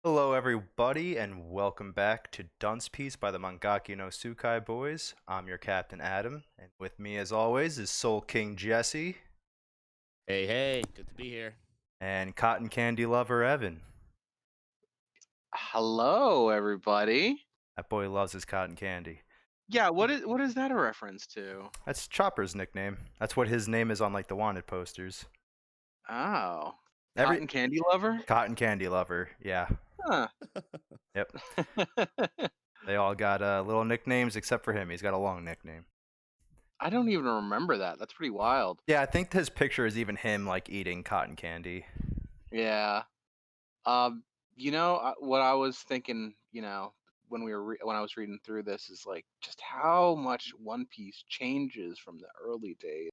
Hello, everybody, and welcome back to Dunce Piece by the Mangaki no Tsukai boys. I'm your captain, Adam, and with me, as always, is Soul King Jesse Hey, hey, good to be here. and Cotton Candy Lover Evan. Hello, everybody. That boy loves his cotton candy. Yeah, what is that a reference to? That's Chopper's nickname. That's what his name is on like the wanted posters. Oh, Every cotton candy lover? Cotton Candy Lover, yeah. Huh. Yep. They all got little nicknames except for him. He's got a long nickname. I don't even remember that. That's pretty wild. Yeah, I think his picture is even him like eating cotton candy. Yeah. What I was thinking, when when I was reading through this is like just how much One Piece changes from the early days.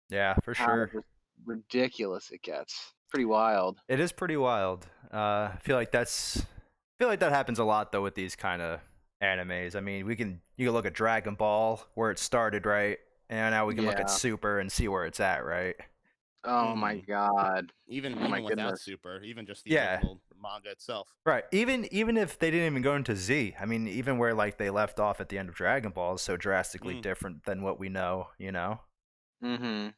Yeah, for How sure. just ridiculous it gets. Pretty wild. It is pretty wild. I feel like that happens a lot though with these kind of animes. I mean, you can look at Dragon Ball where it started, right? And now we can look at Yeah. Super and see where it's at, right? Oh my God. Even Oh my even without goodness. Super, even just the Yeah. original manga itself. Right. Even if they didn't even go into Z, I mean, even where like they left off at the end of Dragon Ball is so drastically different than what we know, you know. Mm-hmm.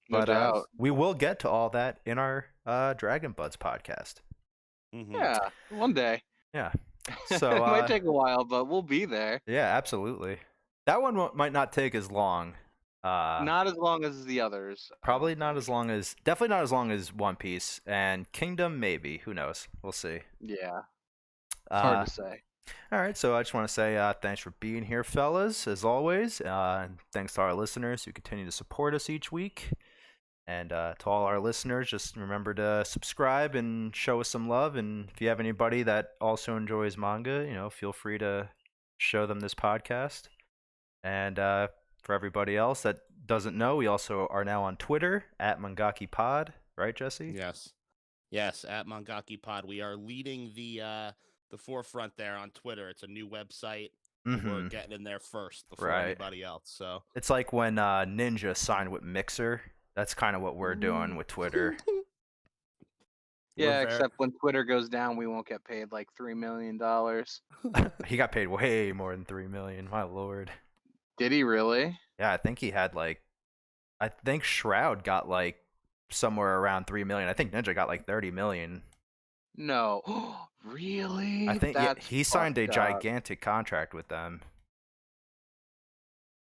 No But doubt. we will get to all that in our Dragon Buds podcast. Yeah, one day. Yeah. So It might take a while, but we'll be there. yeah, absolutely. That one might not take as long. Not as long as the others. Probably not as long as, definitely not as long as One Piece and Kingdom. Maybe, who knows? We'll see. Yeah, it's hard to say. All right, so I just want to say thanks for being here, fellas, as always. And thanks to our listeners who continue to support us each week. And to all our listeners, just remember to subscribe and show us some love. And if you have anybody that also enjoys manga, feel free to show them this podcast. And for everybody else that doesn't know, we also are now on Twitter at Mangaki Pod, right, Jesse? Yes, at Mangaki Pod, we are leading the forefront there on Twitter. It's a new website. We're getting in there first before anybody else. So it's like when Ninja signed with Mixer. That's kind of what we're doing with Twitter. Yeah, except when Twitter goes down, we won't get paid like $3 million. He got paid way more than $3 million. My lord. Did he really? Yeah, I think he had I think Shroud got like somewhere around 3 million. I think Ninja got like 30 million. No. Really? I think he signed a gigantic contract with them.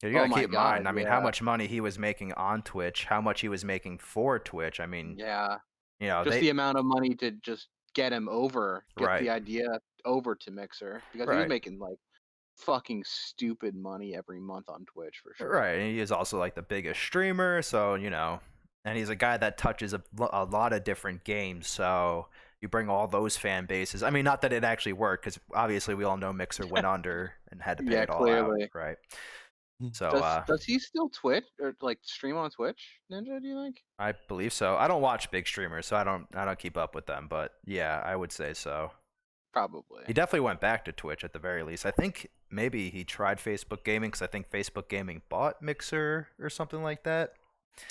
You gotta keep in mind, I mean, how much money he was making on Twitch, how much he was making for Twitch. I mean, yeah, just the amount of money to just get him over, get the idea over to Mixer, because he was making like fucking stupid money every month on Twitch for sure. Right, and he is also like the biggest streamer, so and he's a guy that touches a lot of different games. So you bring all those fan bases. I mean, not that it actually worked, because obviously we all know Mixer went under and had to pay it all out, right? So does he still Twitch or like stream on Twitch, Ninja? Do you think? I believe so. I don't watch big streamers, so I don't keep up with them. But yeah, I would say so. Probably. He definitely went back to Twitch at the very least. I think maybe he tried Facebook Gaming, because I think Facebook Gaming bought Mixer or something like that.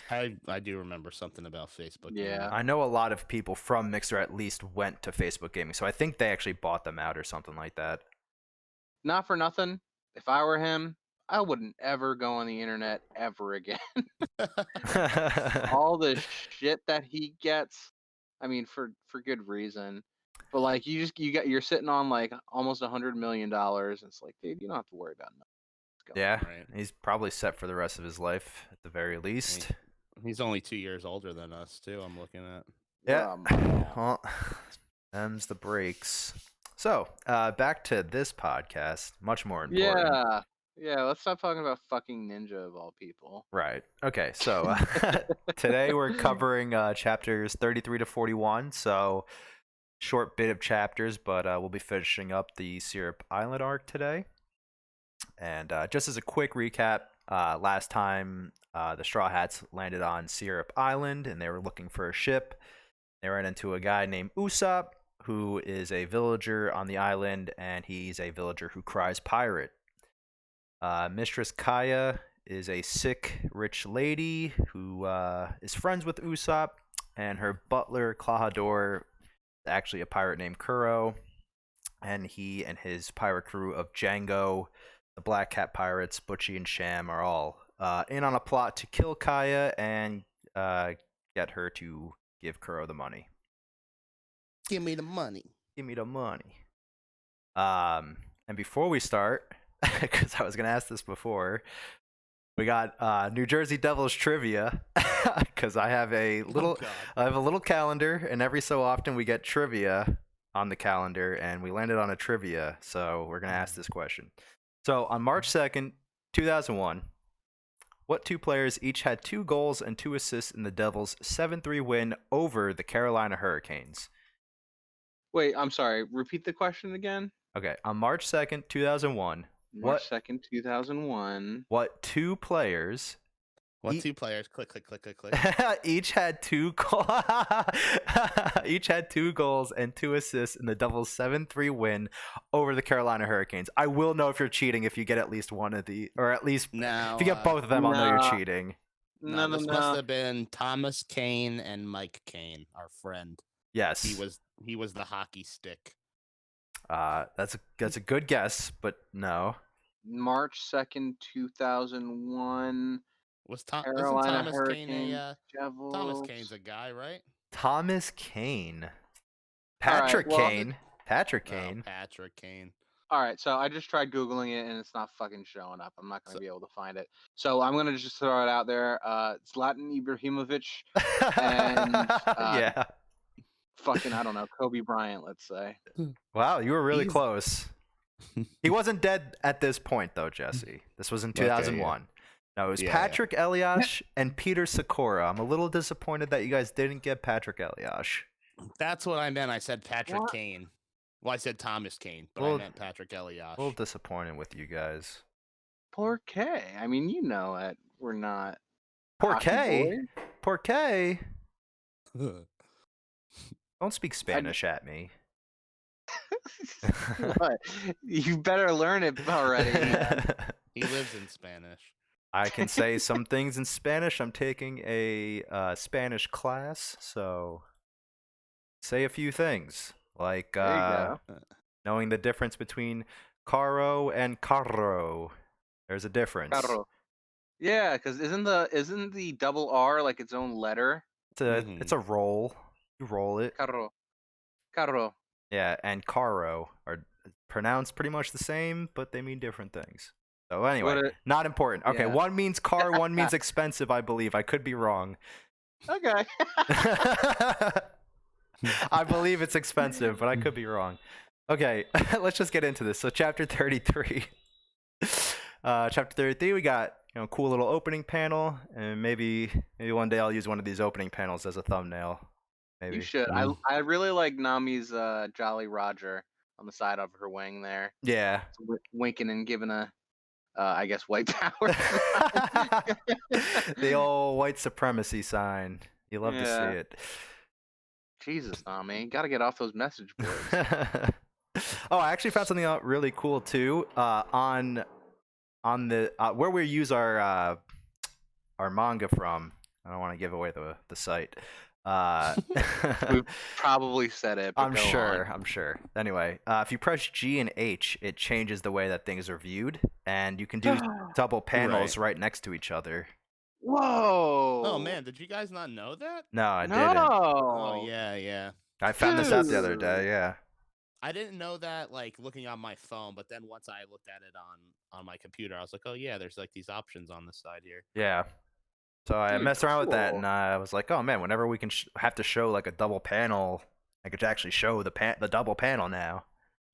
I do remember something about Facebook Yeah. Gaming. I know a lot of people from Mixer at least went to Facebook Gaming, so I think they actually bought them out or something like that. Not for nothing. If I were him, I wouldn't ever go on the internet ever again. All the shit that he gets, I mean, for good reason. But like you're sitting on like almost $100 million. It's like, dude, you don't have to worry about nothing. Yeah, he's probably set for the rest of his life at the very least. He's only 2 years older than us too. I'm looking at. Yeah. Well, them's the breaks. So back to this podcast. Much more important. Yeah, let's stop talking about fucking Ninja of all people. Right. Okay, so today we're covering chapters 33 to 41, so short bit of chapters, but we'll be finishing up the Syrup Island arc today. And just as a quick recap, last time the Straw Hats landed on Syrup Island, and they were looking for a ship. They ran into a guy named Usopp, who is a villager on the island, and he's a villager who cries pirate. Mistress Kaya is a sick, rich lady who is friends with Usopp, and her butler, Klahadore, is actually a pirate named Kuro. and he and his pirate crew of Django, the Black Cat Pirates, Butchie, and Sham are all in on a plot to kill Kaya and get her to give Kuro the money. Give me the money. Give me the money. And before we start, because I was gonna ask this before, we got New Jersey Devils trivia, because I have a little calendar, and every so often we get trivia on the calendar, and we landed on a trivia, so we're gonna ask this question. So on March 2nd, 2001, what two players each had 2 goals and 2 assists in the Devils' 7-3 win over the Carolina Hurricanes? Wait, I'm sorry. Repeat the question again. Okay, on March 2nd, 2001. March 2nd, 2001. What 2 players? What 2 players? Click. each had 2 each had 2 goals and 2 assists in the Devils' 7-3 win over the Carolina Hurricanes. I will know if you're cheating if you get at least one of the, or at least if you get both of them, I'll know you're cheating. No, this must have been Thomas Kane and Mike Kane, our friend. Yes, he was the hockey stick. That's a good guess, but no. March 2nd, 2001. Carolina Thomas Kane Thomas Kane's a guy, right? Thomas Kane. Patrick Kane. Patrick Kane. Patrick Kane. All right, so I just tried Googling it, and it's not fucking showing up. I'm not going to be able to find it. So I'm going to just throw it out there. Zlatan Ibrahimovic and yeah. Fucking, I don't know, Kobe Bryant, let's say. Wow, you were really close. He wasn't dead at this point, though, Jesse. This was in 2001. Okay, yeah. No, it was Patrick Elias and Peter Sikora. I'm a little disappointed that you guys didn't get Patrick Elias. That's what I meant. I said Patrick Kane. Well, I said Thomas Kane, but I meant Patrick Elias. A little disappointed with you guys. Poor K. I mean, you know it. We're not. Poor K. Poor K. Don't speak Spanish at me. What? You better learn it already. He lives in Spanish. I can say some things in Spanish. I'm taking a Spanish class, so say a few things like knowing the difference between caro and carro. There's a difference. Carro. Yeah, because isn't the double R like its own letter? It's a roll. You roll it. Carro. Yeah, and caro are pronounced pretty much the same, but they mean different things. So anyway, not important. Okay, one means car, one means expensive, I believe. I could be wrong. Okay. I believe it's expensive, but I could be wrong. Okay, let's just get into this. So chapter 33. Chapter 33, we got cool little opening panel, and maybe one day I'll use one of these opening panels as a thumbnail. Maybe. You should. I really like Nami's Jolly Roger on the side of her wing there. Yeah. Winking and giving a I guess white power. The old white supremacy sign. You love to see it. Jesus, Nami, gotta get off those message boards. Oh, I actually found something out really cool too. On the where we use our manga from. I don't want to give away the site. We've probably said it. But I'm sure. Anyway, if you press G and H, it changes the way that things are viewed, and you can do double panels right next to each other. Whoa! Oh man, did you guys not know that? No, I didn't. Oh yeah. I found this out the other day. Yeah. I didn't know that, like, looking on my phone, but then once I looked at it on my computer, I was like, oh yeah, there's like these options on the side here. Yeah. So I messed around with that, and I was like, "Oh man, whenever we can have to show like a double panel, I could actually show the double panel now."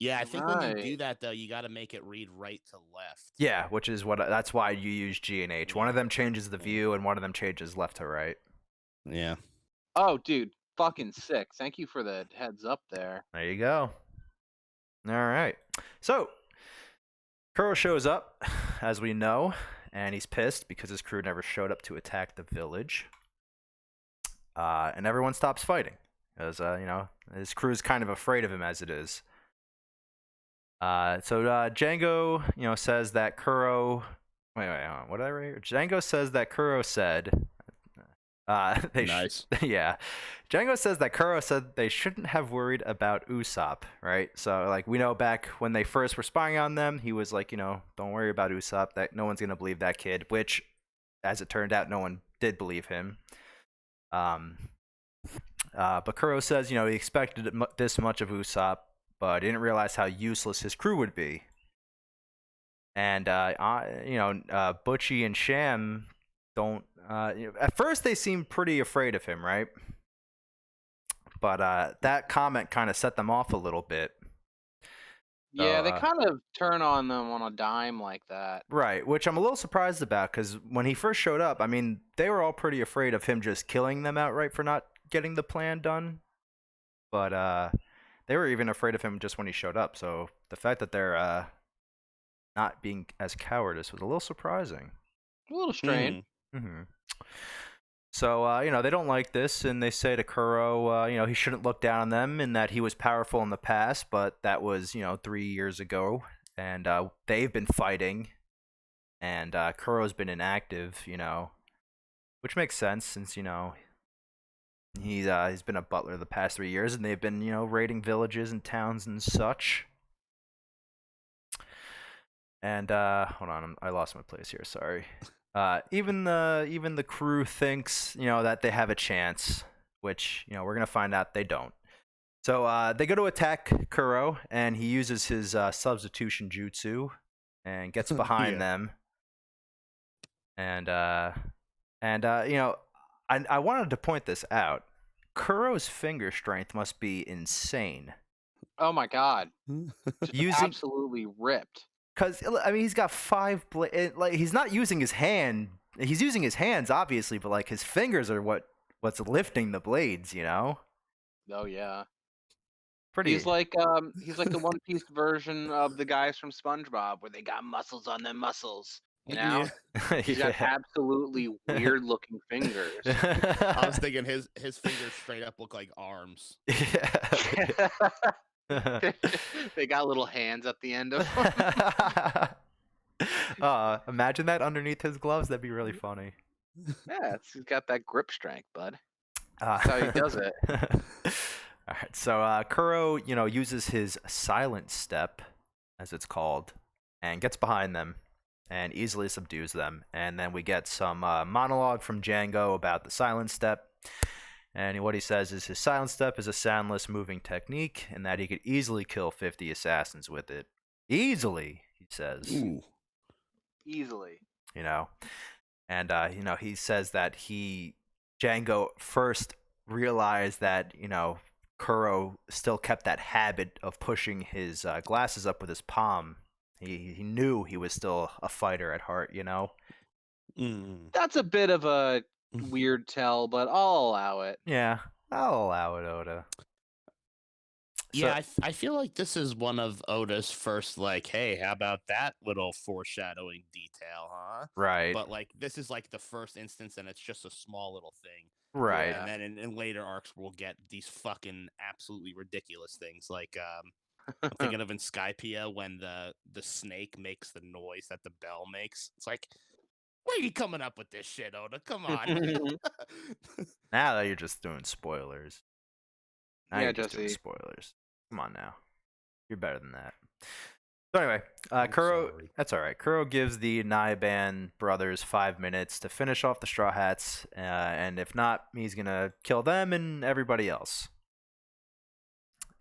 Yeah, I think when you do that though, you got to make it read right to left. Yeah, which is that's why you use G and H. One of them changes the view, and one of them changes left to right. Yeah. Oh, dude, fucking sick! Thank you for the heads up there. There you go. All right. So Kuro shows up, as we know. And he's pissed because his crew never showed up to attack the village. And everyone stops fighting. Because, his crew's kind of afraid of him as it is. So Django, says that Kuro... Wait, what did I write? Django says that Kuro said... Nice. Yeah. Django says that Kuro said they shouldn't have worried about Usopp, right? So, like, we know back when they first were spying on them, he was like, don't worry about Usopp. That no one's gonna believe that kid. Which, as it turned out, no one did believe him. But Kuro says, he expected this much of Usopp, but didn't realize how useless his crew would be. And Butchie and Sham don't. At first, they seem pretty afraid of him, right? But that comment kind of set them off a little bit. Yeah, they kind of turn on them on a dime like that. Right, which I'm a little surprised about, because when he first showed up, I mean, they were all pretty afraid of him just killing them outright for not getting the plan done. But they were even afraid of him just when he showed up. So the fact that they're not being as cowardice was a little surprising. A little strange. Mm-hmm. So, they don't like this, and they say to Kuro, he shouldn't look down on them, and that he was powerful in the past, but that was, 3 years ago, and they've been fighting, and Kuro's been inactive, which makes sense since, he's been a butler the past 3 years, and they've been, raiding villages and towns and such. And hold on, I lost my place here. Sorry. Even the crew thinks that they have a chance, which we're gonna find out they don't. So they go to attack Kuro, and he uses his substitution jutsu and gets behind them. And I wanted to point this out. Kuro's finger strength must be insane. Oh my god! Absolutely ripped. Because, I mean, he's got 5 blades. Like, he's not using his hand. He's using his hands, obviously, but, like, his fingers are what's lifting the blades, Oh, yeah. Pretty. He's like the One Piece version of the guys from SpongeBob, where they got muscles on their muscles, Yeah. He's got absolutely weird-looking fingers. I was thinking his fingers straight up look like arms. Yeah. They got little hands at the end of them. Imagine that underneath his gloves. That'd be really funny. Yeah, he's got that grip strength, bud. That's how he does it. All right, so Kuro, uses his silent step, as it's called, and gets behind them and easily subdues them. And then we get some monologue from Django about the silent step. And what he says is his silent step is a soundless moving technique, and that he could easily kill 50 assassins with it. Easily, he says. Ooh. Easily. And he says that Django first realized that, Kuro still kept that habit of pushing his glasses up with his palm. He knew he was still a fighter at heart, That's a bit of a weird tell, but I'll allow it. Yeah, I'll allow it, Oda. Yeah, I feel like this is one of Oda's first, like, hey, how about that little foreshadowing detail, huh? Right. But, like, this is, like, the first instance, and it's just a small little thing. Right. Yeah. And then in later arcs, we'll get these fucking absolutely ridiculous things. Like, I'm thinking of in Skypiea when the snake makes the noise that the bell makes. It's like, where are you coming up with this shit, Oda? Come on. Now that you're just doing spoilers. Now you're just doing Jesse. spoilers. Come on now. You're better than that. So anyway, Kuro, sorry. That's all right. Kuro gives the Naiban brothers 5 minutes to finish off the Straw Hats, and if not, he's going to kill them and everybody else.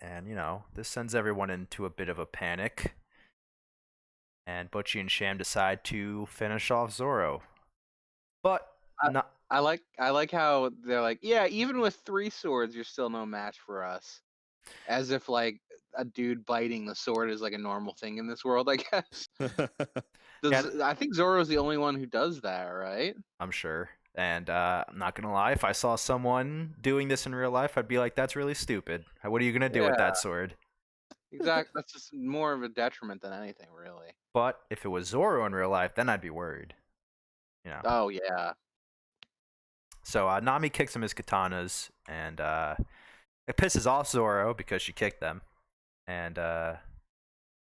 And, this sends everyone into a bit of a panic. And Butchie and Sham decide to finish off Zoro. But I like how they're like, yeah, even with 3 swords, you're still no match for us. As if like a dude biting the sword is like a normal thing in this world, I guess. I think Zoro's the only one who does that, right? I'm sure. And I'm not gonna lie, if I saw someone doing this in real life, I'd be like, "That's really stupid. What are you gonna do with that sword?" Exactly. That's just more of a detriment than anything, really. But if it was Zoro in real life, then I'd be worried. Oh yeah. So Nami kicks him his katanas, and it pisses off Zoro because she kicked them. And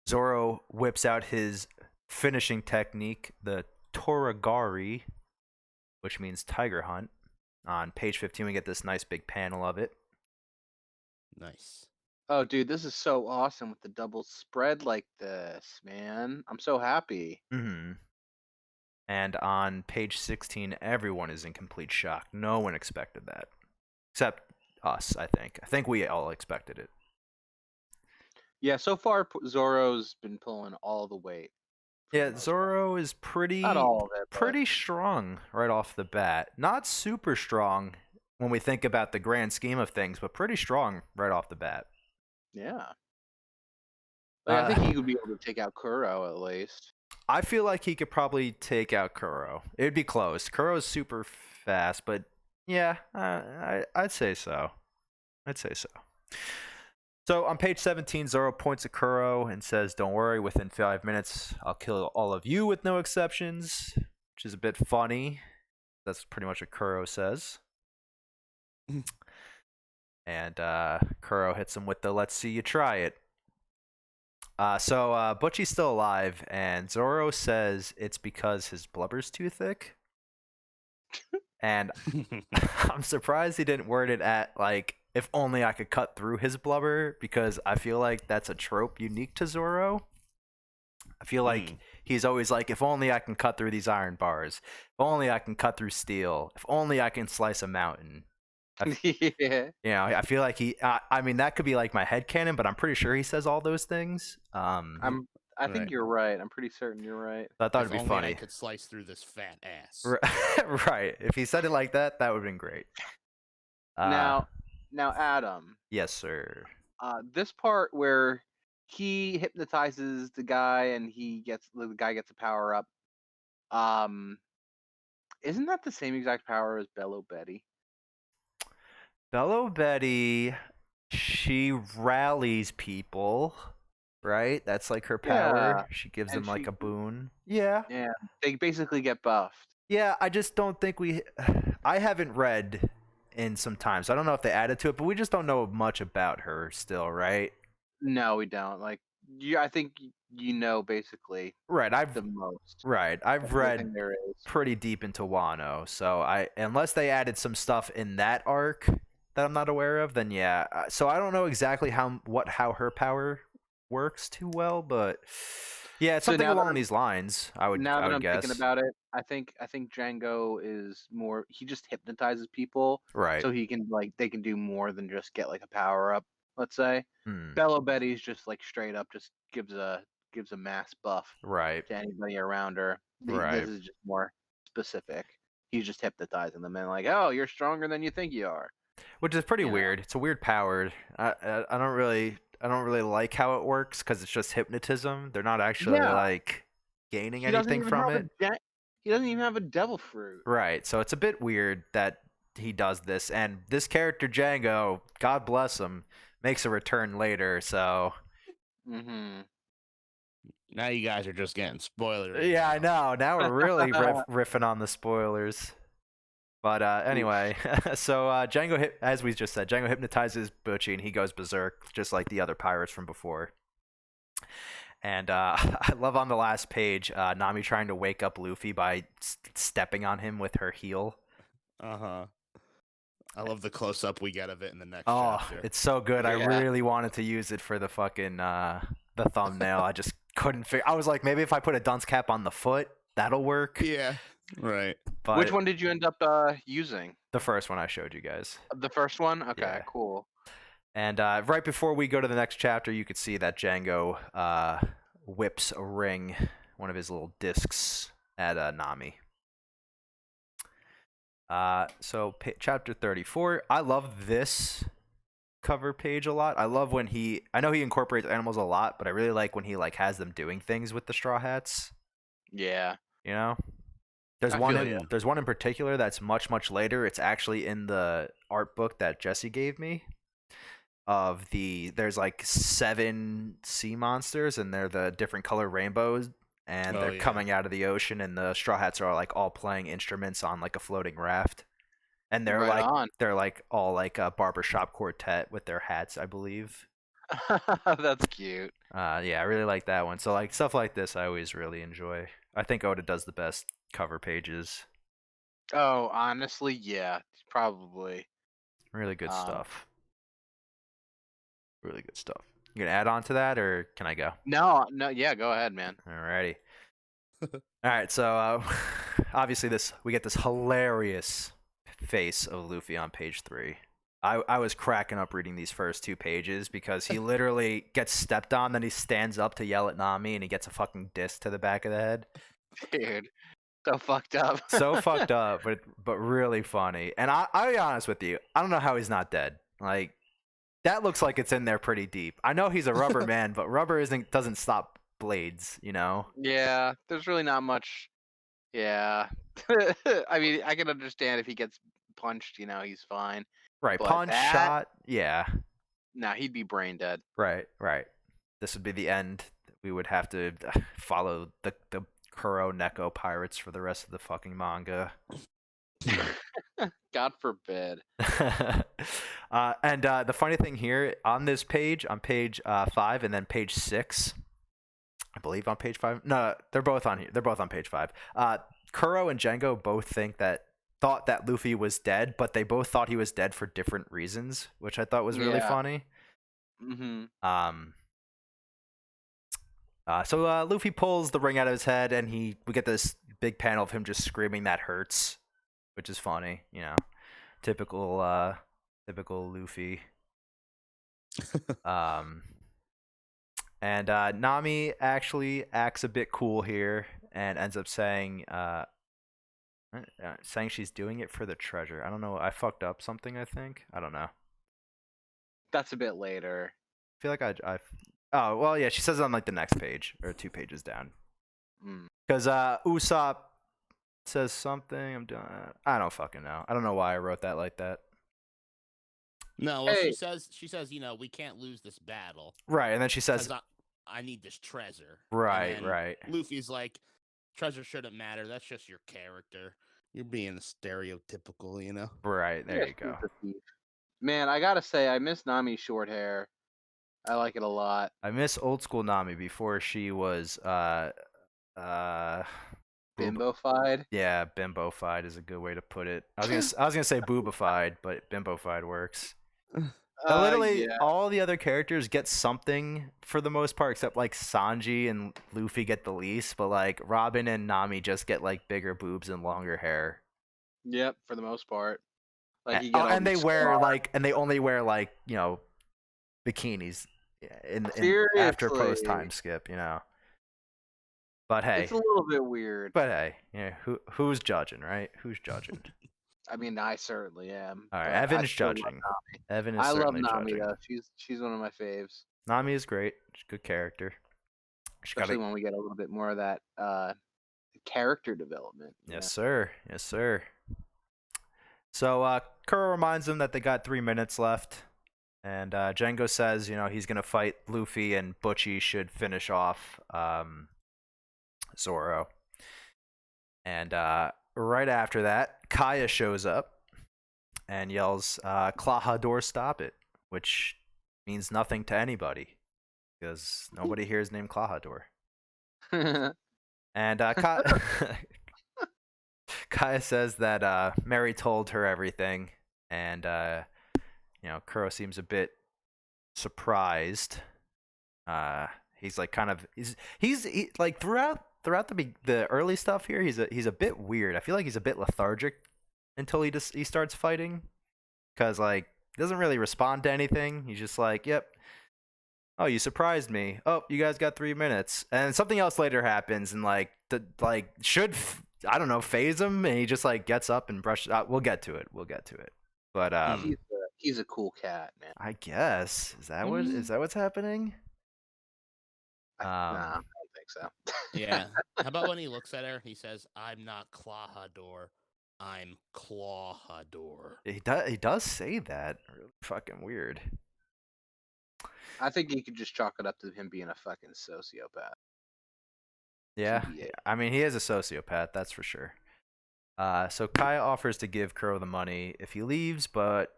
Zoro whips out his finishing technique, the Toragari, which means tiger hunt. On page 15, we get this nice big panel of it. Nice. Oh, dude, this is so awesome with the double spread like this, man. I'm so happy. Mm-hmm. And on page 16, everyone is in complete shock. No one expected that. Except us, I think. I think we all expected it. Yeah, so far Zoro's been pulling all the weight. for the Yeah, most part. Zoro is pretty Not all of it, but pretty strong right off the bat. Not super strong when we think about the grand scheme of things, but pretty strong right off the bat. yeah. Like, I Uh, think he could be able to take out Kuro at least. I feel like he could probably take out Kuro. It'd be close. Kuro's super fast, but yeah, I'd say so. I'd say so. So on page 17, Zoro points at Kuro and says, "Don't worry, within 5 minutes, I'll kill all of you with no exceptions," which is a bit funny. That's pretty much what Kuro says. And Kuro hits him with the "Let's see you try it." So Butchie's still alive, and Zoro says it's because his blubber's too thick. And I'm surprised he didn't word it at, like, if only I could cut through his blubber, because I feel like that's a trope unique to Zoro. I feel like he's always like, if only I can cut through these iron bars. If only I can cut through steel. If only I can slice a mountain. Yeah. You know, I feel like I mean, that could be like my headcanon, but I'm pretty sure he says all those things. I think Right. you're right. I'm pretty certain you're right. So I thought If it'd be only funny. I could slice through this fat ass. Right. If he said it like that, that would have been great. Now, Adam, Yes, sir. this part where he hypnotizes the guy and the guy gets a power up. Isn't that the same exact power as Bello Betty? Bello Betty, she rallies people, right? That's like her power. Yeah, She gives and them like she- a boon. Yeah. Yeah, they basically get buffed. Yeah, I just don't think I haven't read in some time, so I don't know if they added to it, but we just don't know much about her still, right? No, we don't. Like, I think you know basically Right. I've the most. read Everything there is. pretty deep into Wano, so unless they added some stuff in that arc that I'm not aware of, then yeah. So I don't know exactly how her power works too well, but yeah, it's So something now that along I'm- these lines. I would Now that I'm guess. thinking about it, I think Django is more. He just hypnotizes people, Right. so he can they can do more than just get like a power up. Let's say Bello Betty's just like straight up just gives a mass buff Right. to anybody around her. Right. This is just more specific. He's just hypnotizing them and like, oh, you're stronger than you think you are. Which is pretty You know. weird. It's a weird power. I don't really like how it works because it's just hypnotism. They're not actually Yeah. like gaining He doesn't anything even from have it. He doesn't even have a devil fruit. Right. So it's a bit weird that he does this, and this character Django, God bless him, makes a return later. So Mm-hmm. Now you guys are just getting spoilers. yeah, I know. Now we're really riffing on the spoilers. But anyway, so as we just said, Django hypnotizes Butchie and he goes berserk, just like the other pirates from before. And I love on the last page, Nami trying to wake up Luffy by stepping on him with her heel. I love the close up we get of it in the next Oh, chapter. it's so good. I Yeah. really wanted to use it for the fucking the thumbnail. I just couldn't figure. I was like, maybe if I put a dunce cap on the foot, that'll work. Yeah. Right. But Which one did you end up using? the first one I showed you guys. The first one? Okay, Yeah. cool. And right before we go to the next chapter, you could see that Django whips a ring, one of his little discs, at Nami. So chapter 34. I love this cover page a lot. I love when I know he incorporates animals a lot, but I really like when he like has them doing things with the Straw Hats. Yeah. You know? There's I one feel ya. there's one in particular that's much later. It's actually in the art book that Jesse gave me. There's like 7 sea monsters and they're the different color rainbows and they're coming out of the ocean and the Straw Hats are like all playing instruments on like a floating raft. And they're they're like all like a barbershop quartet with their hats, I believe. That's cute. Yeah, I really like that one. So like stuff like this I always really enjoy. I think Oda does the best cover pages. Oh, honestly, yeah, probably. Really good Um, stuff. Really good stuff. You gonna add on to that, or can I go? No, yeah, go ahead, man. Alrighty. All right, so obviously we get this hilarious face of Luffy on page 3. I was cracking up reading these first 2 pages because he literally gets stepped on, then he stands up to yell at Nami, and he gets a fucking disc to the back of the head. Dude, so fucked up. So fucked up, but really funny. And I'll be honest with you, I don't know how he's not dead. Like that looks like it's in there pretty deep. I know he's a rubber man, but rubber doesn't stop blades, you know? Yeah, there's really not much. Yeah. I mean, I can understand if he gets punched, he's fine. Right, But punch, that, shot, yeah. nah, he'd be brain dead. Right. This would be the end. We would have to follow the Kuro Neko pirates for the rest of the fucking manga. God forbid. And the funny thing here on this page, on page 5 and then page 6, I believe on page 5. No, they're both on here. They're both on page 5. Kuro and Django both thought that Luffy was dead, but they both thought he was dead for different reasons, which I thought was really Yeah. funny. Mm-hmm. So Luffy pulls the ring out of his head, and we get this big panel of him just screaming "that hurts," which is funny, typical Luffy. And Nami actually acts a bit cool here and ends up saying she's doing it for the treasure. I don't know. I fucked up something. I think. I don't know. That's a bit later. I feel like I. Oh well, yeah. She says it on like the next page or 2 pages down. Because Usopp says something. I'm done. I don't fucking know. I don't know why I wrote that like that. No, well, she says, we can't lose this battle. Right, and then she says, I need this treasure. Right. Luffy's like, treasure shouldn't matter. That's just your character. You're being stereotypical, Right, there you go. Man, I gotta say, I miss Nami's short hair. I like it a lot. I miss old school Nami before she was bimbofied. Yeah, bimbofied is a good way to put it. I was gonna say boobified, but bimbofied works. Literally, all the other characters get something for the most part, except like Sanji and Luffy get the least. But like Robin and Nami just get like bigger boobs and longer hair. Yep, for the most part. Like and they only wear like bikinis in after post time skip. But hey, it's a little bit weird. But hey, who's judging, right? Who's judging? I mean, I certainly am. All right, Evan's judging. Evan is I love certainly Nami judging. though. She's one of my faves. Nami is great. She's a good character. Especially when we get a little bit more of that character development. Yes, sir. Yes, sir. So Kuro reminds them that they got 3 minutes left, and Django says, he's gonna fight Luffy, and Butchie should finish off Zoro. And right after that, Kaya shows up and yells, "Klahadore, stop it!" which means nothing to anybody because nobody here is named Klahadore. And Kaya says that Mary told her everything, and Kuro seems a bit surprised. He's like he's like throughout the early stuff here, he's a bit weird. I feel like he's a bit lethargic until he starts fighting, because like he doesn't really respond to anything. He's just like, "Yep, oh, you surprised me. Oh, you guys got 3 minutes," and something else later happens, and should I don't know, phase him, and he just like gets up and brushes out. We'll get to it. But he's a cool cat, man. I guess is that what's happening? Nah, I don't think so. Yeah. How about when he looks at her, he says, "I'm not Klahadore, I'm Clawhadore." He does say that. Really fucking weird. I think you could just chalk it up to him being a fucking sociopath. Yeah, TBA. I mean, he is a sociopath, that's for sure. So Kaya offers to give Kuro the money if he leaves, but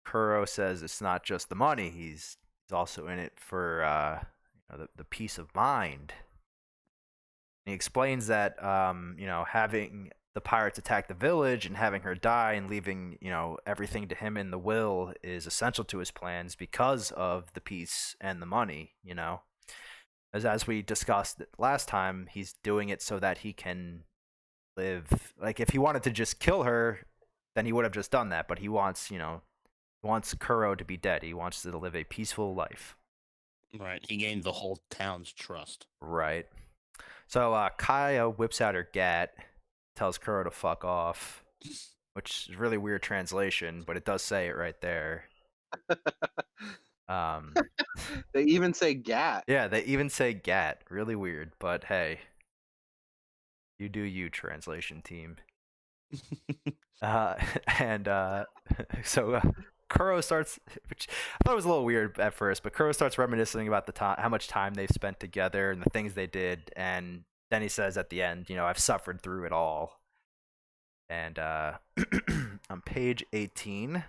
Kuro says it's not just the money. He's also in it for the peace of mind. And he explains that having the pirates attack the village and having her die and leaving, everything to him in the will is essential to his plans because of the peace and the money, As we discussed last time, he's doing it so that he can live. Like, if he wanted to just kill her, then he would have just done that. But he wants, wants Kuro to be dead. He wants to live a peaceful life. Right. He gained the whole town's trust. Right. So Kaya whips out her gat, tells Kuro to fuck off, which is a really weird translation, but it does say it right there. They even say gat. Yeah, they even say gat. Really weird, but hey, you do you, translation team. So Kuro starts, which I thought was a little weird at first, but Kuro starts reminiscing about the time, how much time they've spent together and the things they did, and then he says at the end, I've suffered through it all. And on page 18,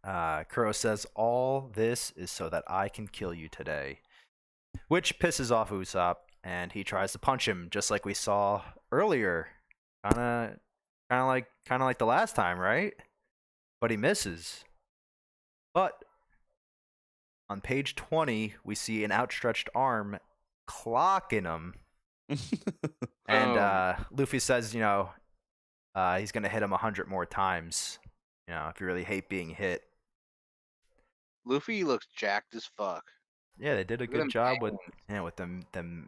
Kuro says, all this is so that I can kill you today, which pisses off Usopp, and he tries to punch him just like we saw earlier, kind of like the last time, right? But he misses. But on page 20, we see an outstretched arm clocking him. And Luffy says, he's going to hit him 100 more times, if you really hate being hit. Luffy looks jacked as fuck. Yeah, they did a good job with them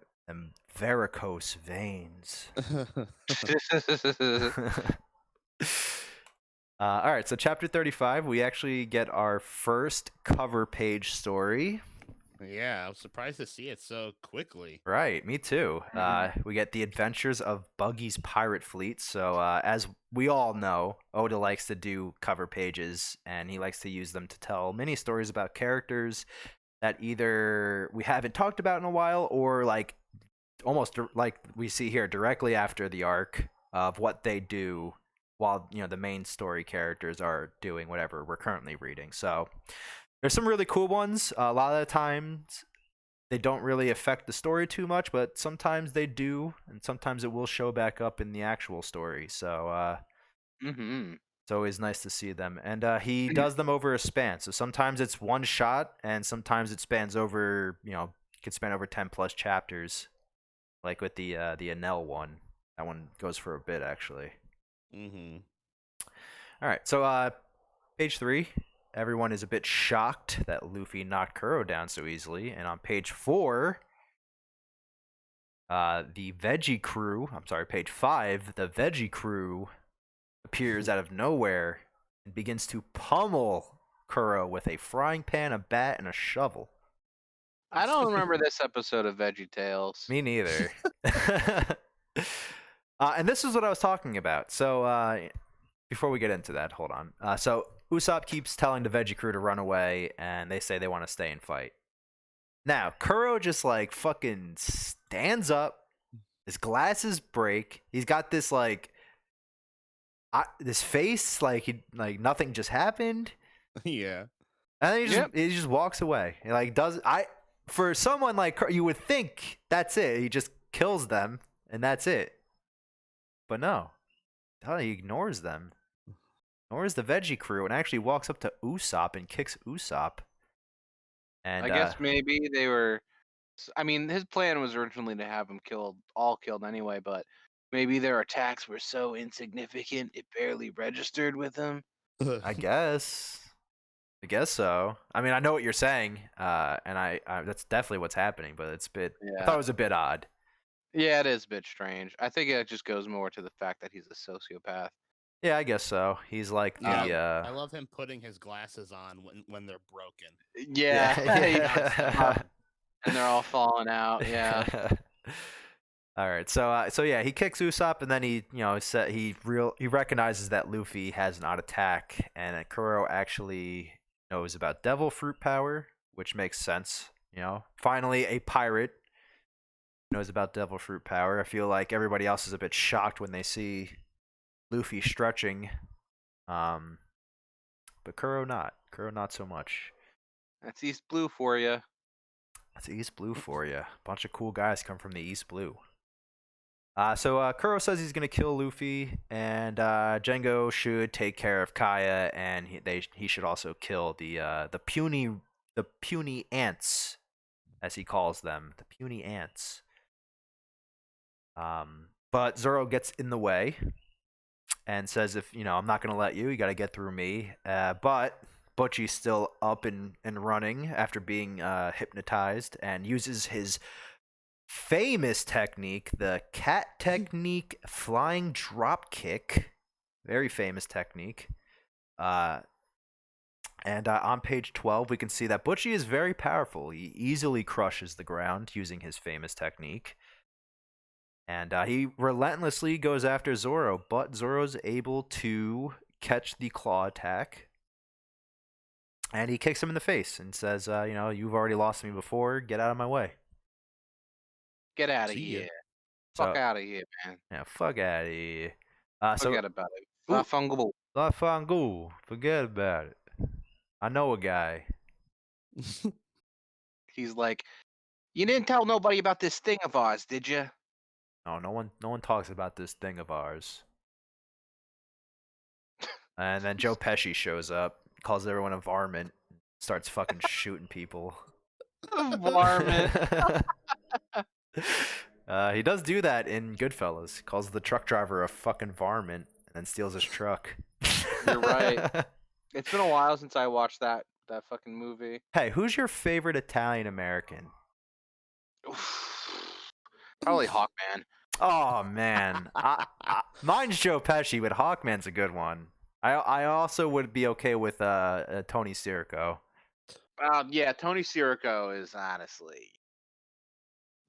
varicose veins. All right, so chapter 35, we actually get our first cover page story. Yeah, I was surprised to see it so quickly. Right, me too. We get the adventures of Buggy's pirate fleet. So as we all know, Oda likes to do cover pages, and he likes to use them to tell mini stories about characters that either we haven't talked about in a while, or like almost like we see here directly after the arc of what they do while the main story characters are doing whatever we're currently reading. So there's some really cool ones. A lot of the times they don't really affect the story too much, but sometimes they do, and sometimes it will show back up in the actual story. So it's always nice to see them. And he does them over a span. So sometimes it's one shot, and sometimes it spans over, could span over 10 plus chapters, like with the Enel one. That one goes for a bit, actually. All right, so page 3, everyone is a bit shocked that Luffy knocked Kuro down so easily. And on page 4, the Veggie crew, page 5, the Veggie crew appears out of nowhere and begins to pummel Kuro with a frying pan, a bat, and a shovel. I don't remember this episode of Veggie Tales. Me neither. And this is what I was talking about. So before we get into that, hold on. So Usopp keeps telling the Veggie crew to run away, and they say they want to stay and fight. Now, Kuro just like fucking stands up. His glasses break. He's got this like this face like nothing just happened. Yeah. And then he just walks away. He like for someone like Kuro, you would think that's it. He just kills them and that's it. But no. He ignores them. Ignores the Veggie crew and actually walks up to Usopp and kicks Usopp. And I guess maybe they were. I mean, his plan was originally to have them all killed anyway, but maybe their attacks were so insignificant it barely registered with him. I guess so. I mean, I know what you're saying, and I that's definitely what's happening, but it's a bit. Yeah. I thought it was a bit odd. Yeah, it is a bit strange. I think it just goes more to the fact that he's a sociopath. Yeah, I guess so. He's like the. I love him putting his glasses on when they're broken. Yeah. And they're all falling out. Yeah. All right, so yeah, he kicks Usopp, and then he he recognizes that Luffy has an odd attack, and that Kuro actually knows about devil fruit power, which makes sense. Finally a pirate knows about devil fruit power. I feel like everybody else is a bit shocked when they see Luffy stretching, but Kuro not so much. That's East Blue for you. That's East Blue for you. A bunch of cool guys come from the East Blue. So Kuro says he's gonna kill Luffy, and Django should take care of Kaya, and he should also kill the puny ants, as he calls them, the puny ants. But Zoro gets in the way and says, if I'm not gonna let you, you got to get through me. But Butchie's still up and running after being hypnotized, and uses his famous technique, the cat technique flying drop kick. Very famous technique. And on page 12, we can see that Butchie is very powerful. He easily crushes the ground using his famous technique. And he relentlessly goes after Zoro, but Zoro's able to catch the claw attack. And he kicks him in the face and says, you've already lost me before. Get out of my way. Get out of See ya. here. Fuck So, out of here, man. yeah, fuck out of here. Forget about it. Ooh. Fungible. La Fangu, forget about it. I know a guy. He's like, you didn't tell nobody about this thing of ours, did you? No one talks about this thing of ours. And then Joe Pesci shows up, calls everyone a varmint, starts fucking shooting people. Varmint. He does do that in Goodfellas. Calls the truck driver a fucking varmint and then steals his truck. You're right. It's been a while since I watched that fucking movie. Hey, who's your favorite Italian American? Probably Hawkman. Oh man, mine's Joe Pesci, but Hawkman's a good one. I also would be okay with Tony Sirico. Yeah, Tony Sirico is honestly,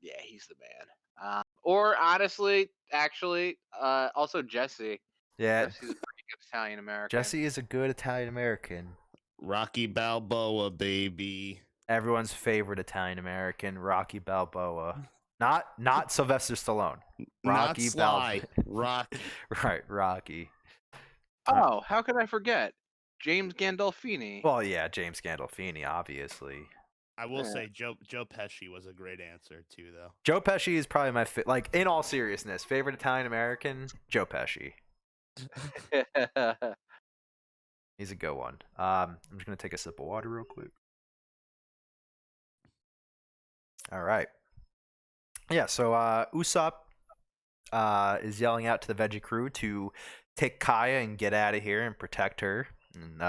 yeah, he's the man. Or honestly, actually, also Jesse. Yeah, Jesse's a pretty good Italian American. Jesse is a good Italian American. Rocky Balboa, baby. Everyone's favorite Italian American, Rocky Balboa. Not Sylvester Stallone. Rocky Not Sly. Rocky. Right, Rocky. Oh, how could I forget? James Gandolfini. Well, yeah, James Gandolfini, obviously. I will Yeah. say Joe Pesci was a great answer too, though. Joe Pesci is probably my in all seriousness, favorite Italian American, Joe Pesci. He's a good one. I'm just gonna take a sip of water real quick. All right. Yeah. So Usopp is yelling out to the Veggie crew to take Kaya and get out of here and protect her. And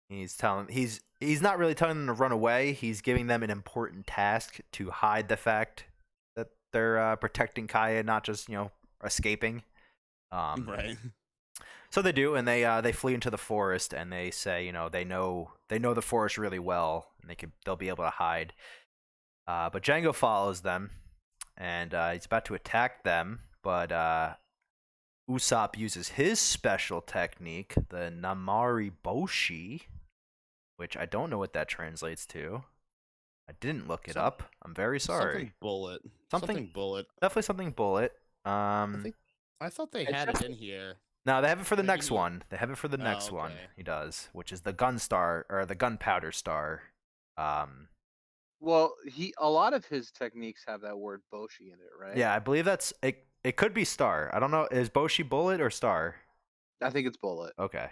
he's not really telling them to run away. He's giving them an important task to hide the fact that they're protecting Kaya, not just escaping. Right. So they do, and they flee into the forest, and they say, they know the forest really well, and they'll be able to hide. But Django follows them, and he's about to attack them, but Usopp uses his special technique, the Namari Boshi, which I don't know what that translates to. I didn't look it up. I'm very sorry. Something bullet. Something- Something bullet. Definitely something bullet. I thought they It's had it in here. No, they have it for the Maybe next he- one. They have it for the next one. okay. He does, which is the gun star or the gunpowder star. Well, a lot of his techniques have that word Boshi in it, right? Yeah, I believe that's it. It could be star. I don't know. Is Boshi bullet or star? I think it's bullet. Okay.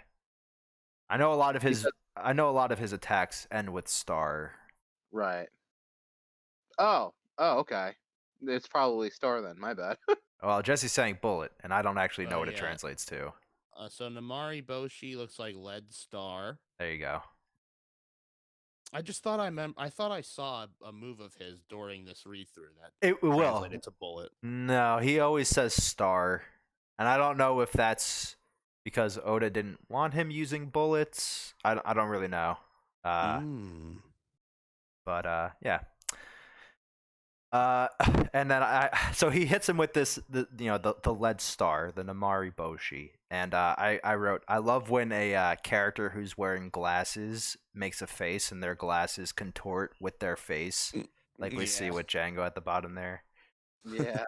I know a lot of his. Because- I know a lot of his attacks end with star. Right. Oh, okay. It's probably star then. My bad. Well, Jesse's saying bullet, and I don't actually know Oh, what it yeah. translates to. So Namari Boshi looks like lead star. There you go. I just thought I thought I saw a move of his during this read through that It will. translated to bullet. No, he always says star, and I don't know if that's because Oda didn't want him using bullets. I don't really know. But yeah. And then so he hits him with the lead star, the Namari Boshi, and I wrote, I love when a character who's wearing glasses makes a face and their glasses contort with their face, like we see Yeah. with Django at the bottom there. Yeah.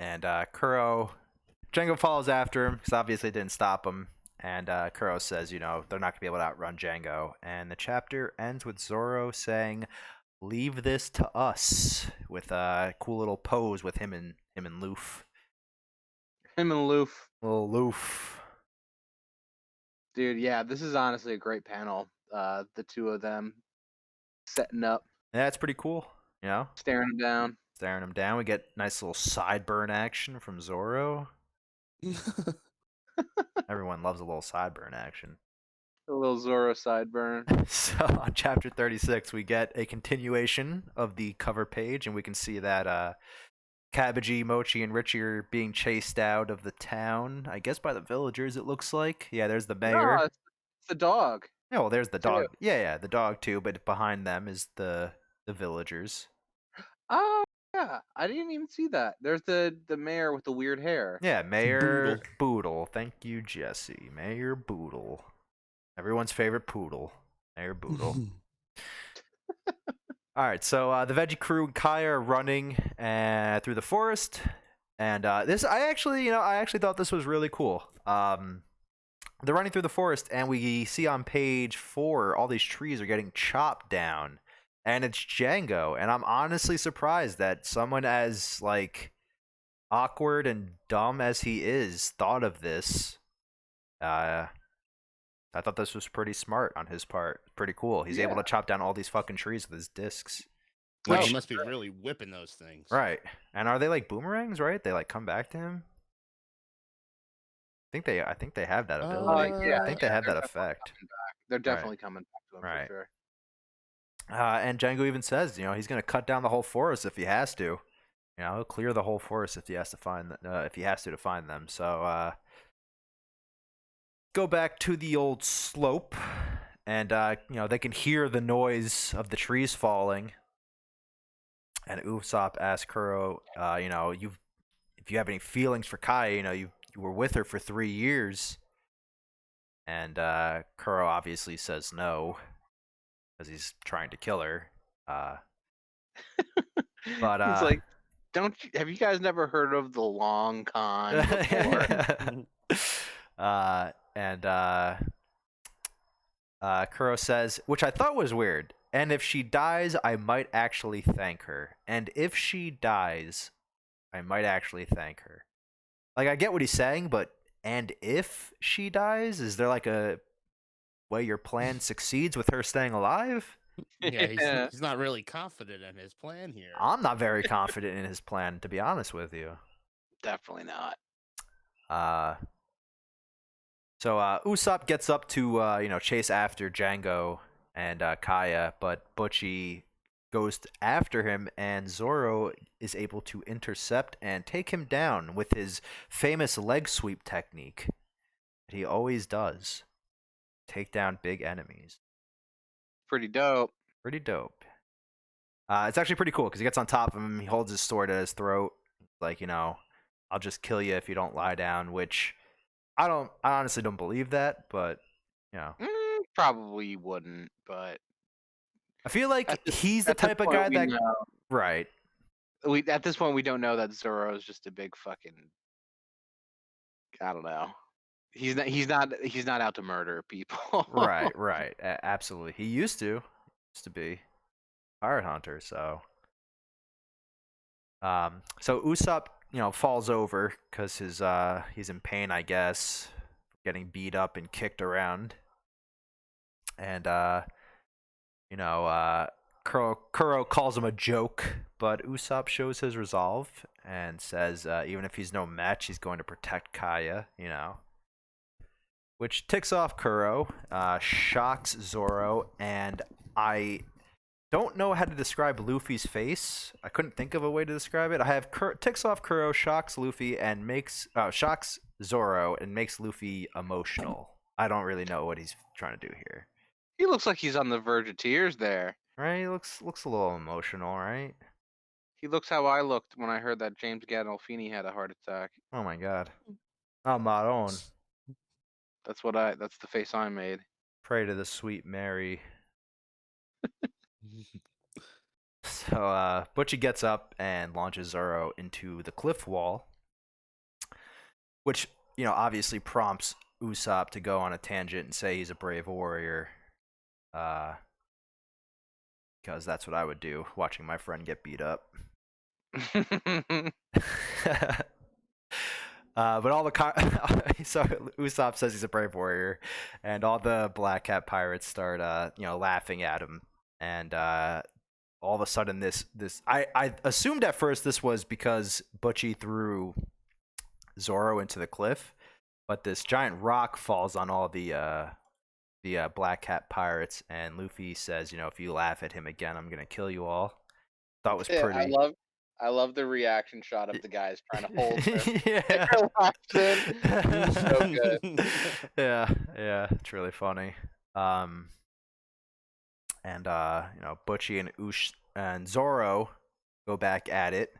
And Django follows after him because obviously it didn't stop him. And Kuro says, they're not gonna be able to outrun Django. And the chapter ends with Zoro saying, leave this to us with a cool little pose with him and Loof. Him and Loof. Little Loof. Dude, yeah, this is honestly a great panel. The two of them setting up, Yeah, it's pretty cool. You know, staring him down. staring him down. We get nice little sideburn action from Zoro. Everyone loves a little sideburn action. A little Zoro sideburn. So on chapter 36, we get a continuation of the cover page, and we can see that Kabaji, Mochi, and Richie are being chased out of the town. I guess by the villagers, it looks like. Yeah, there's the mayor. No, it's the dog. Yeah, well, there's the Too. dog. Yeah, the dog too. But behind them is the villagers. Oh, yeah. I didn't even see that. There's the mayor with the weird hair. Yeah, Mayor Boodle. Thank you, Jesse. Mayor Boodle. Everyone's favorite poodle. Mayor Boodle. All right, so the Veggie crew and Kai are running through the forest, and this I actually thought this was really cool. They're running through the forest, and we see on page 4 all these trees are getting chopped down, and it's Django, and I'm honestly surprised that someone as like awkward and dumb as he is thought of this. I thought this was pretty smart on his part. Pretty cool. He's able to chop down all these fucking trees with his discs. Which he must be really whipping those things. Right. And are they like boomerangs, right? They like come back to him? I think they have that ability. I think they have that effect. They're definitely coming back to him for sure. And Django even says, he's going to cut down the whole forest if he has to. He'll clear the whole forest if he has to find them. So go back to the old slope, and they can hear the noise of the trees falling. And Usopp asks Kuro, if you have any feelings for Kai, you were with her for 3 years. And Kuro obviously says no, because he's trying to kill her. But he's like, have you guys never heard of the long con before? Kuro says, which I thought was weird, and if she dies, I might actually thank her. And if she dies, I might actually thank her. Like, I get what he's saying, but and if she dies, is there like a way your plan succeeds with her staying alive? Yeah, he's not really confident in his plan here. I'm not very confident in his plan, to be honest with you. Definitely not. So Usopp gets up to chase after Django and Kaya, but Butchie goes after him, and Zoro is able to intercept and take him down with his famous leg sweep technique that he always does. Take down big enemies. Pretty dope. Pretty dope. It's actually pretty cool because he gets on top of him, he holds his sword at his throat, like, I'll just kill you if you don't lie down, which I honestly don't believe that, but probably wouldn't, but I feel like he's the type of guy that right. At this point we don't know that Zoro is just a big fucking, I don't know. He's not out to murder people. Right. Absolutely. He used to be pirate hunter, so Usopp, falls over because he's in pain, I guess, getting beat up and kicked around. And Kuro calls him a joke, but Usopp shows his resolve and says even if he's no match, he's going to protect Kaya, which ticks off Kuro, shocks Zoro, and I don't know how to describe Luffy's face. I couldn't think of a way to describe it. I have ticks off Kuro, shocks Luffy, and shocks Zoro, and makes Luffy emotional. I don't really know what he's trying to do here. He looks like he's on the verge of tears there. Right? He looks a little emotional, right? He looks how I looked when I heard that James Gandolfini had a heart attack. Oh my god. Oh, Maron. That's the face I made. Pray to the sweet Mary. So Butchie gets up and launches Zoro into the cliff wall, which obviously prompts Usopp to go on a tangent and say he's a brave warrior, because because that's what I would do watching my friend get beat up. But all the so Usopp says he's a brave warrior, and all the Black Cat pirates start laughing at him, and all of a sudden this I assumed at first this was because Butchie threw Zoro into the cliff, but this giant rock falls on all the Black Cat pirates, and Luffy says, if you laugh at him again, I'm gonna kill you all. Thought it was pretty. I love the reaction shot of the guys trying to hold their Yeah. laughs in. So good. Yeah, it's really funny. And Butchie and and Zoro go back at it.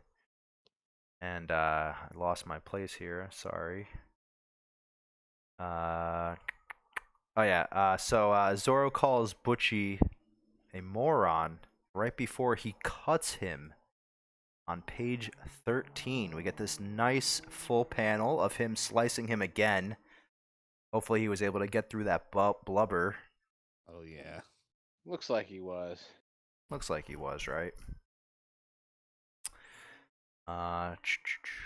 And I lost my place here. Sorry. So Zoro calls Butchie a moron right before he cuts him. On page 13, we get this nice full panel of him slicing him again. Hopefully he was able to get through that blubber. Oh, yeah. Looks like he was. Looks like he was, right?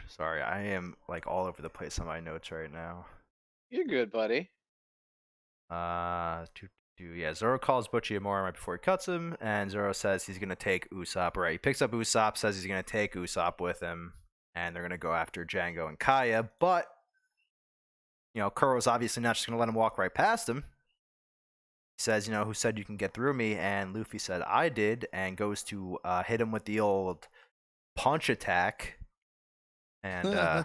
Sorry, I am like all over the place on my notes right now. You're good, buddy. Zoro calls Butchie a moron right before he cuts him, and Zoro says he's gonna take Usopp. Right, he picks up Usopp, says he's gonna take Usopp with him, and they're gonna go after Django and Kaya. But Kuro's obviously not just gonna let him walk right past him. He says, who said you can get through me? And Luffy said, I did, and goes to hit him with the old punch attack. And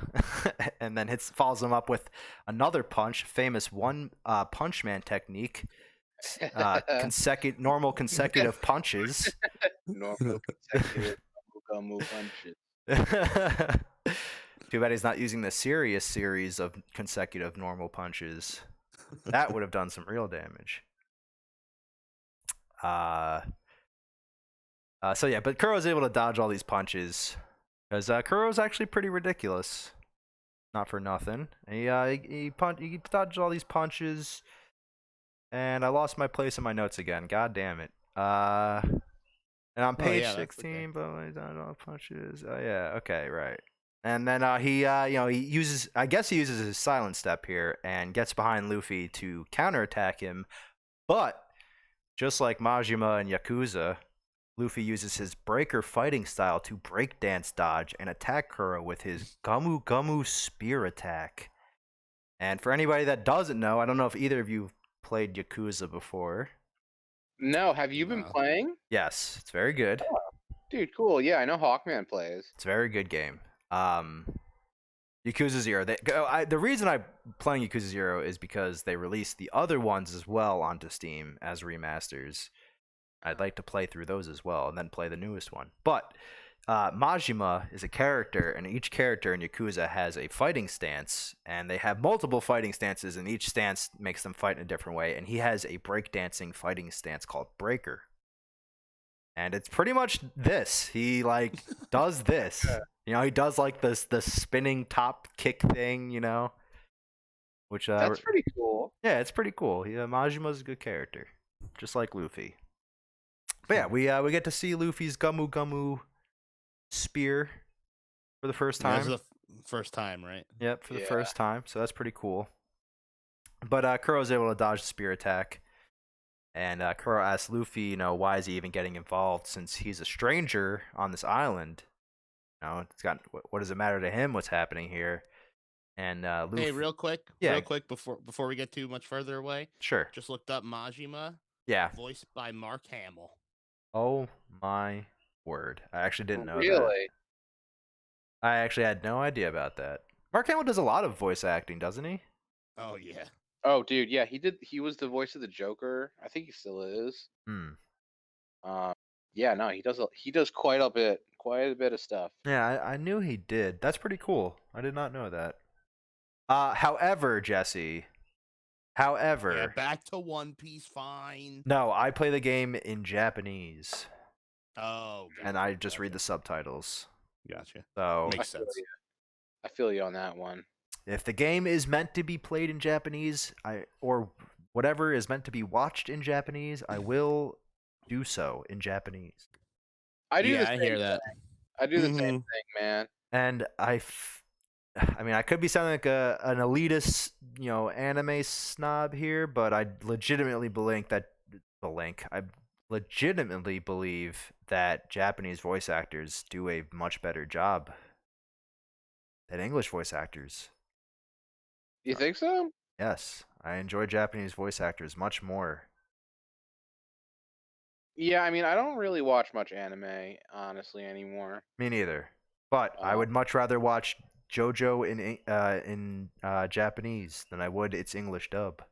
and then follows him up with another punch, famous one punch man technique. Normal consecutive punches. Normal consecutive Gumu punches. Too bad he's not using the serious series of consecutive normal punches. That would have done some real damage. But Kuro's able to dodge all these punches. Because Kuro's actually pretty ridiculous. Not for nothing. He dodged all these punches. And I lost my place in my notes again. God damn it. And on page 16, but he dodged all the punches. Oh, yeah. Okay, right. And then he uses his silent step here and gets behind Luffy to counterattack him. But just like Majima and Yakuza, Luffy uses his breaker fighting style to breakdance dodge and attack Kuro with his Gumu Gumu spear attack. And for anybody that doesn't know, I don't know if either of you played Yakuza before. No, have you been playing? Yes, it's very good. Oh, dude, cool. Yeah, I know Hawkman plays. It's a very good game. Yakuza 0. The reason I'm playing Yakuza 0 is because they released the other ones as well onto Steam as remasters. I'd like to play through those as well and then play the newest one. But Majima is a character, and each character in Yakuza has a fighting stance, and they have multiple fighting stances, and each stance makes them fight in a different way. And he has a breakdancing fighting stance called Breaker. And it's pretty much this. He does this. He does the spinning top kick thing, which that's pretty cool. Yeah, it's pretty cool. Majima's a good character, just like Luffy. But yeah, we get to see Luffy's Gumu Gumu spear for the first time. This is the first time, right? Yep, for the first time. So that's pretty cool. But Kuro's able to dodge the spear attack. And Kuro asks Luffy, why is he even getting involved since he's a stranger on this island? What does it matter to him what's happening here? And Luffy... Hey, real quick, before we get too much further away. Sure. Just looked up Majima. Yeah. Voiced by Mark Hamill. Oh my word. I actually didn't know that. Really? I actually had no idea about that. Mark Hamill does a lot of voice acting, doesn't he? Oh, yeah. Oh, dude, yeah, he did. He was the voice of the Joker. I think he still is. Yeah, no, he does quite a bit of stuff. Yeah, I knew he did. That's pretty cool. I did not know that. However, Jesse... Yeah, back to One Piece, fine. No, I play the game in Japanese. Oh, gotcha. And I just read the subtitles. Gotcha. So makes sense. I feel you on that one. If the game is meant to be played in Japanese, or whatever is meant to be watched in Japanese, I will do so in Japanese. I do the Yeah, same I hear thing. that. I do the same Mhm. thing, man. And I mean, I could be sounding like an elitist, anime snob here, but I legitimately I legitimately believe that Japanese voice actors do a much better job than English voice actors. You think so? Yes, I enjoy Japanese voice actors much more. Yeah, I mean, I don't really watch much anime, honestly, anymore. Me neither. But I Uh, would much rather watch JoJo in Japanese than I would its English dub.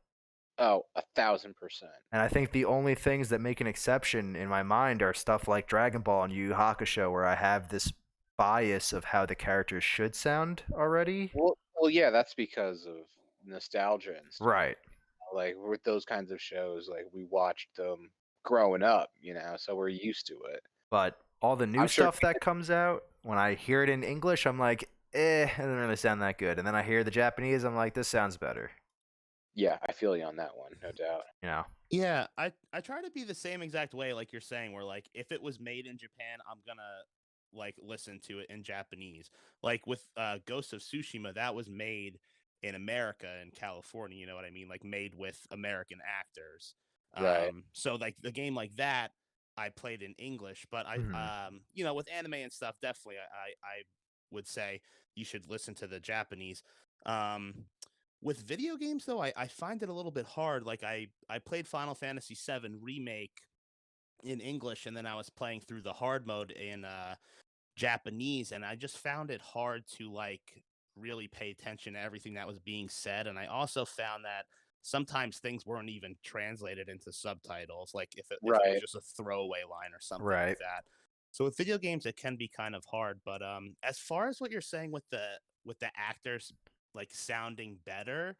oh, 1,000%. And I think the only things that make an exception in my mind are stuff like Dragon Ball and Yu Yu Hakusho, where I have this bias of how the characters should sound already. Well, yeah, that's because of nostalgia and stuff. Right. Like with those kinds of shows, like we watched them growing up, so we're used to it. But all the new I'm sure. stuff that comes out, when I hear it in English, I'm like, it doesn't really sound that good. And then I hear the Japanese, I'm like, this sounds better. Yeah, I feel you on that one, no doubt. You know? Yeah, I try to be the same exact way, like you're saying, where like if it was made in Japan, I'm gonna like listen to it in Japanese. Like with Ghost of Tsushima, that was made in America in California. You know what I mean? Like made with American actors. Right. So like the game like that, I played in English, but Mhm. with anime and stuff, definitely I would say you should listen to the Japanese. Um, with video games though, I find it a little bit hard. Like I played Final Fantasy VII Remake in English, and then I was playing through the hard mode in Japanese, and I just found it hard to like really pay attention to everything that was being said. And I also found that sometimes things weren't even translated into subtitles, like if it was Right. just a throwaway line or something Right. like that. So with video games, it can be kind of hard. But as far as what you're saying with the actors like sounding better,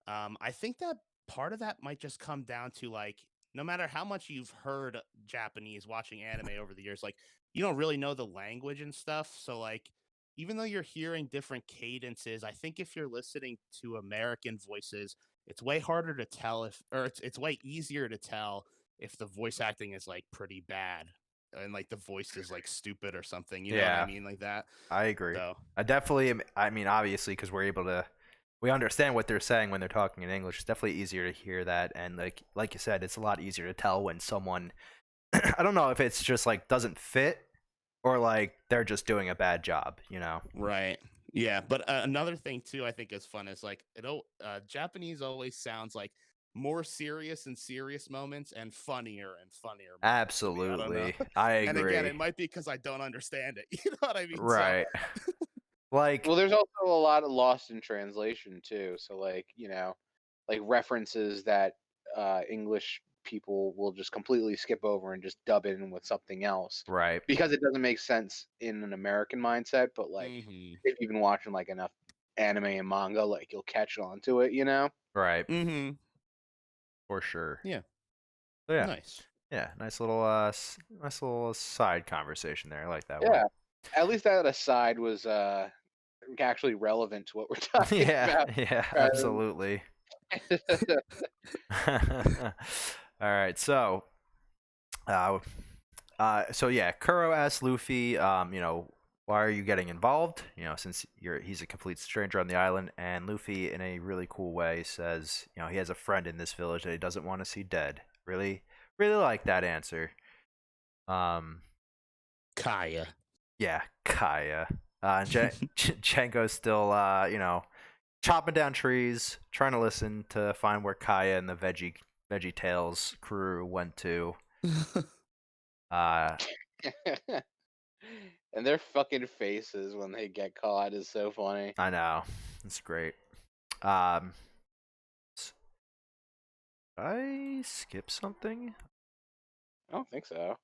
I think that part of that might just come down to like no matter how much you've heard Japanese watching anime over the years, like you don't really know the language and stuff. So like even though you're hearing different cadences, I think if you're listening to American voices, it's way harder to tell it's way easier to tell if the voice acting is like pretty bad and like the voice is like stupid or something. You know what I Yeah, mean? Like that. I agree. So I definitely am. I mean, obviously, because we understand what they're saying when they're talking in English. It's definitely easier to hear that, and like you said, it's a lot easier to tell when someone. I don't know if it's just like doesn't fit or like they're just doing a bad job. right. Yeah, but another thing too, I think is fun is like Japanese always sounds like more serious in serious moments and funnier moments to me. I don't know. Absolutely, I And again, agree. it might be because I don't understand it. You know what I mean? So Right. Like, Well, there's also a lot of lost in translation too. So like, like references that English people will just completely skip over and just dub in with something else right, because it doesn't make sense in an American mindset. But like, mhm. if you've been watching like enough anime and manga, like you'll catch on to it. right, Mhm. for sure. Yeah. So yeah, Nice. yeah, nice little side conversation there. I like that one. Yeah. At least that aside was actually relevant to what we're talking Yeah, about. yeah, rather absolutely. than- All right, uh, so yeah, Kuro asks Luffy, why are you getting involved? Since he's a complete stranger on the island, and Luffy, in a really cool way, says, he has a friend in this village that he doesn't want to see dead. Really, really like that answer. Um, Kaya. yeah, Kaya. And Django's still, chopping down trees, trying to listen to find where Kaya and the Veggie Tales crew went to. Uh, and their fucking faces when they get caught is so funny. I know, it's great. Um, I skip something? I don't think so.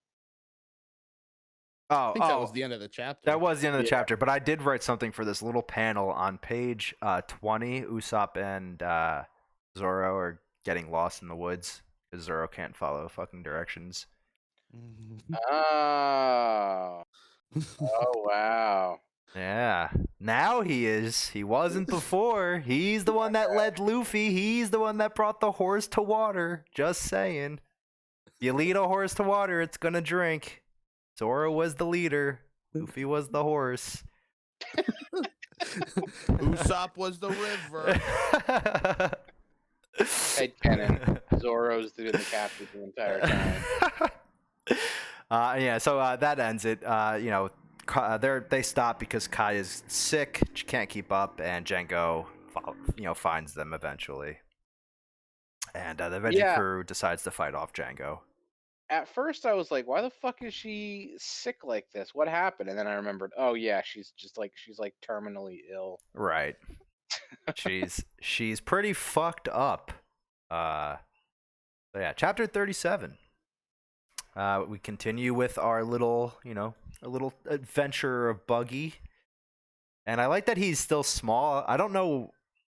Oh, I think that was the end of the chapter. that was the end of the Yeah. chapter. But I did write something for this little panel on page 20. Usopp and Zoro are getting lost in the woods because Zoro can't follow fucking directions. Oh. Oh wow. Yeah, now he is. He wasn't before. He's the one that led Luffy. He's the one that brought the horse to water. Just saying. You lead a horse to water, it's gonna drink. Zoro was the leader. Luffy was the horse. Usopp was the river. Headcanon. Zoro's doing the capture the entire time. Yeah, so that ends it. They stop because Kai is sick, she can't keep up, and Django, finds them eventually. And the Veggie crew decides to fight off Django. At first, I was like, "Why the fuck is she sick like this? What happened?" And then I remembered, oh yeah, she's terminally ill. Right. she's pretty fucked up. So yeah, chapter 37. We continue with our little adventure of Buggy. And I like that he's still small. I don't know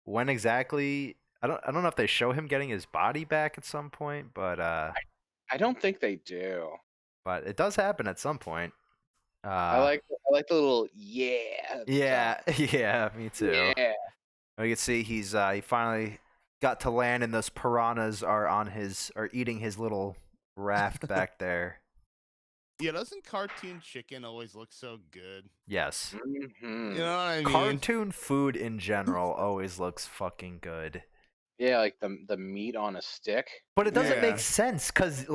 when exactly. I don't know if they show him getting his body back at some point, but I don't think they do. But it does happen at some point. I like the little yeah. Yeah, me too. Yeah. You can see he finally got to land, and those piranhas are eating his little raft back there. Yeah, doesn't cartoon chicken always look so good? Yes. Mm-hmm. You know what I mean? Cartoon food in general always looks fucking good. Yeah, like the meat on a stick. But it doesn't make sense because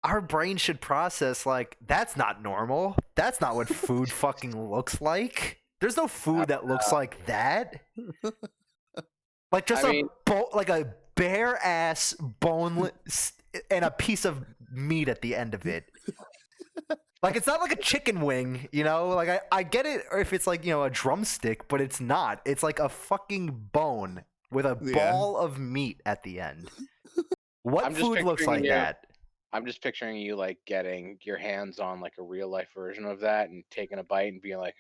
our brain should process that's not normal. That's not what food fucking looks like. There's no food that looks like that. A bare ass boneless and a piece of meat at the end of it. It's not like a chicken wing, I get it if it's a drumstick, but it's not. It's like a fucking bone with a ball of meat at the end. What food looks like that? I'm just picturing you getting your hands on a real life version of that and taking a bite and being like,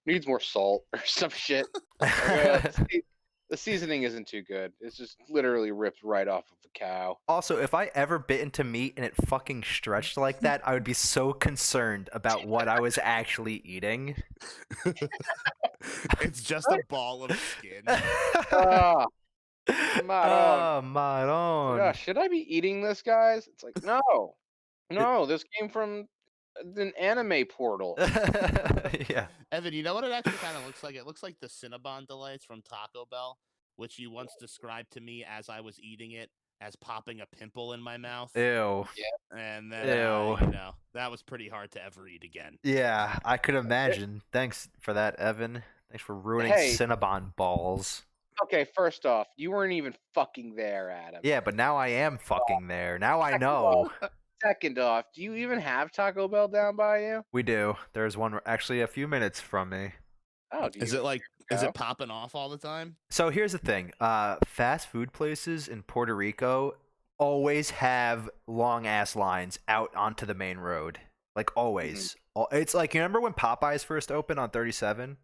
needs more salt or some shit. The seasoning isn't too good. It's just literally ripped right off of the cow. Also, if I ever bit into meat and it fucking stretched like that, I would be so concerned about what I was actually eating. It's just a ball of skin. Maron. Yeah, should I be eating this, guys? It's like, no, this came from an anime portal. Yeah. Evan, you know what it actually kind of looks like? It looks like the Cinnabon Delights from Taco Bell, which you once described to me as I was eating it as popping a pimple in my mouth. Ew. Yeah. And then, that was pretty hard to ever eat again. Yeah, I could imagine. Thanks for that, Evan. Thanks for ruining Cinnabon balls. Okay, first off, you weren't even fucking there, Adam. Yeah, but now I am fucking there. Now I know. Second off, do you even have Taco Bell down by you? We do. There's one actually a few minutes from me. Oh, is it popping off all the time? So here's the thing. Fast food places in Puerto Rico always have long ass lines out onto the main road. Always. Mm-hmm. It's you remember when Popeyes first opened on 37?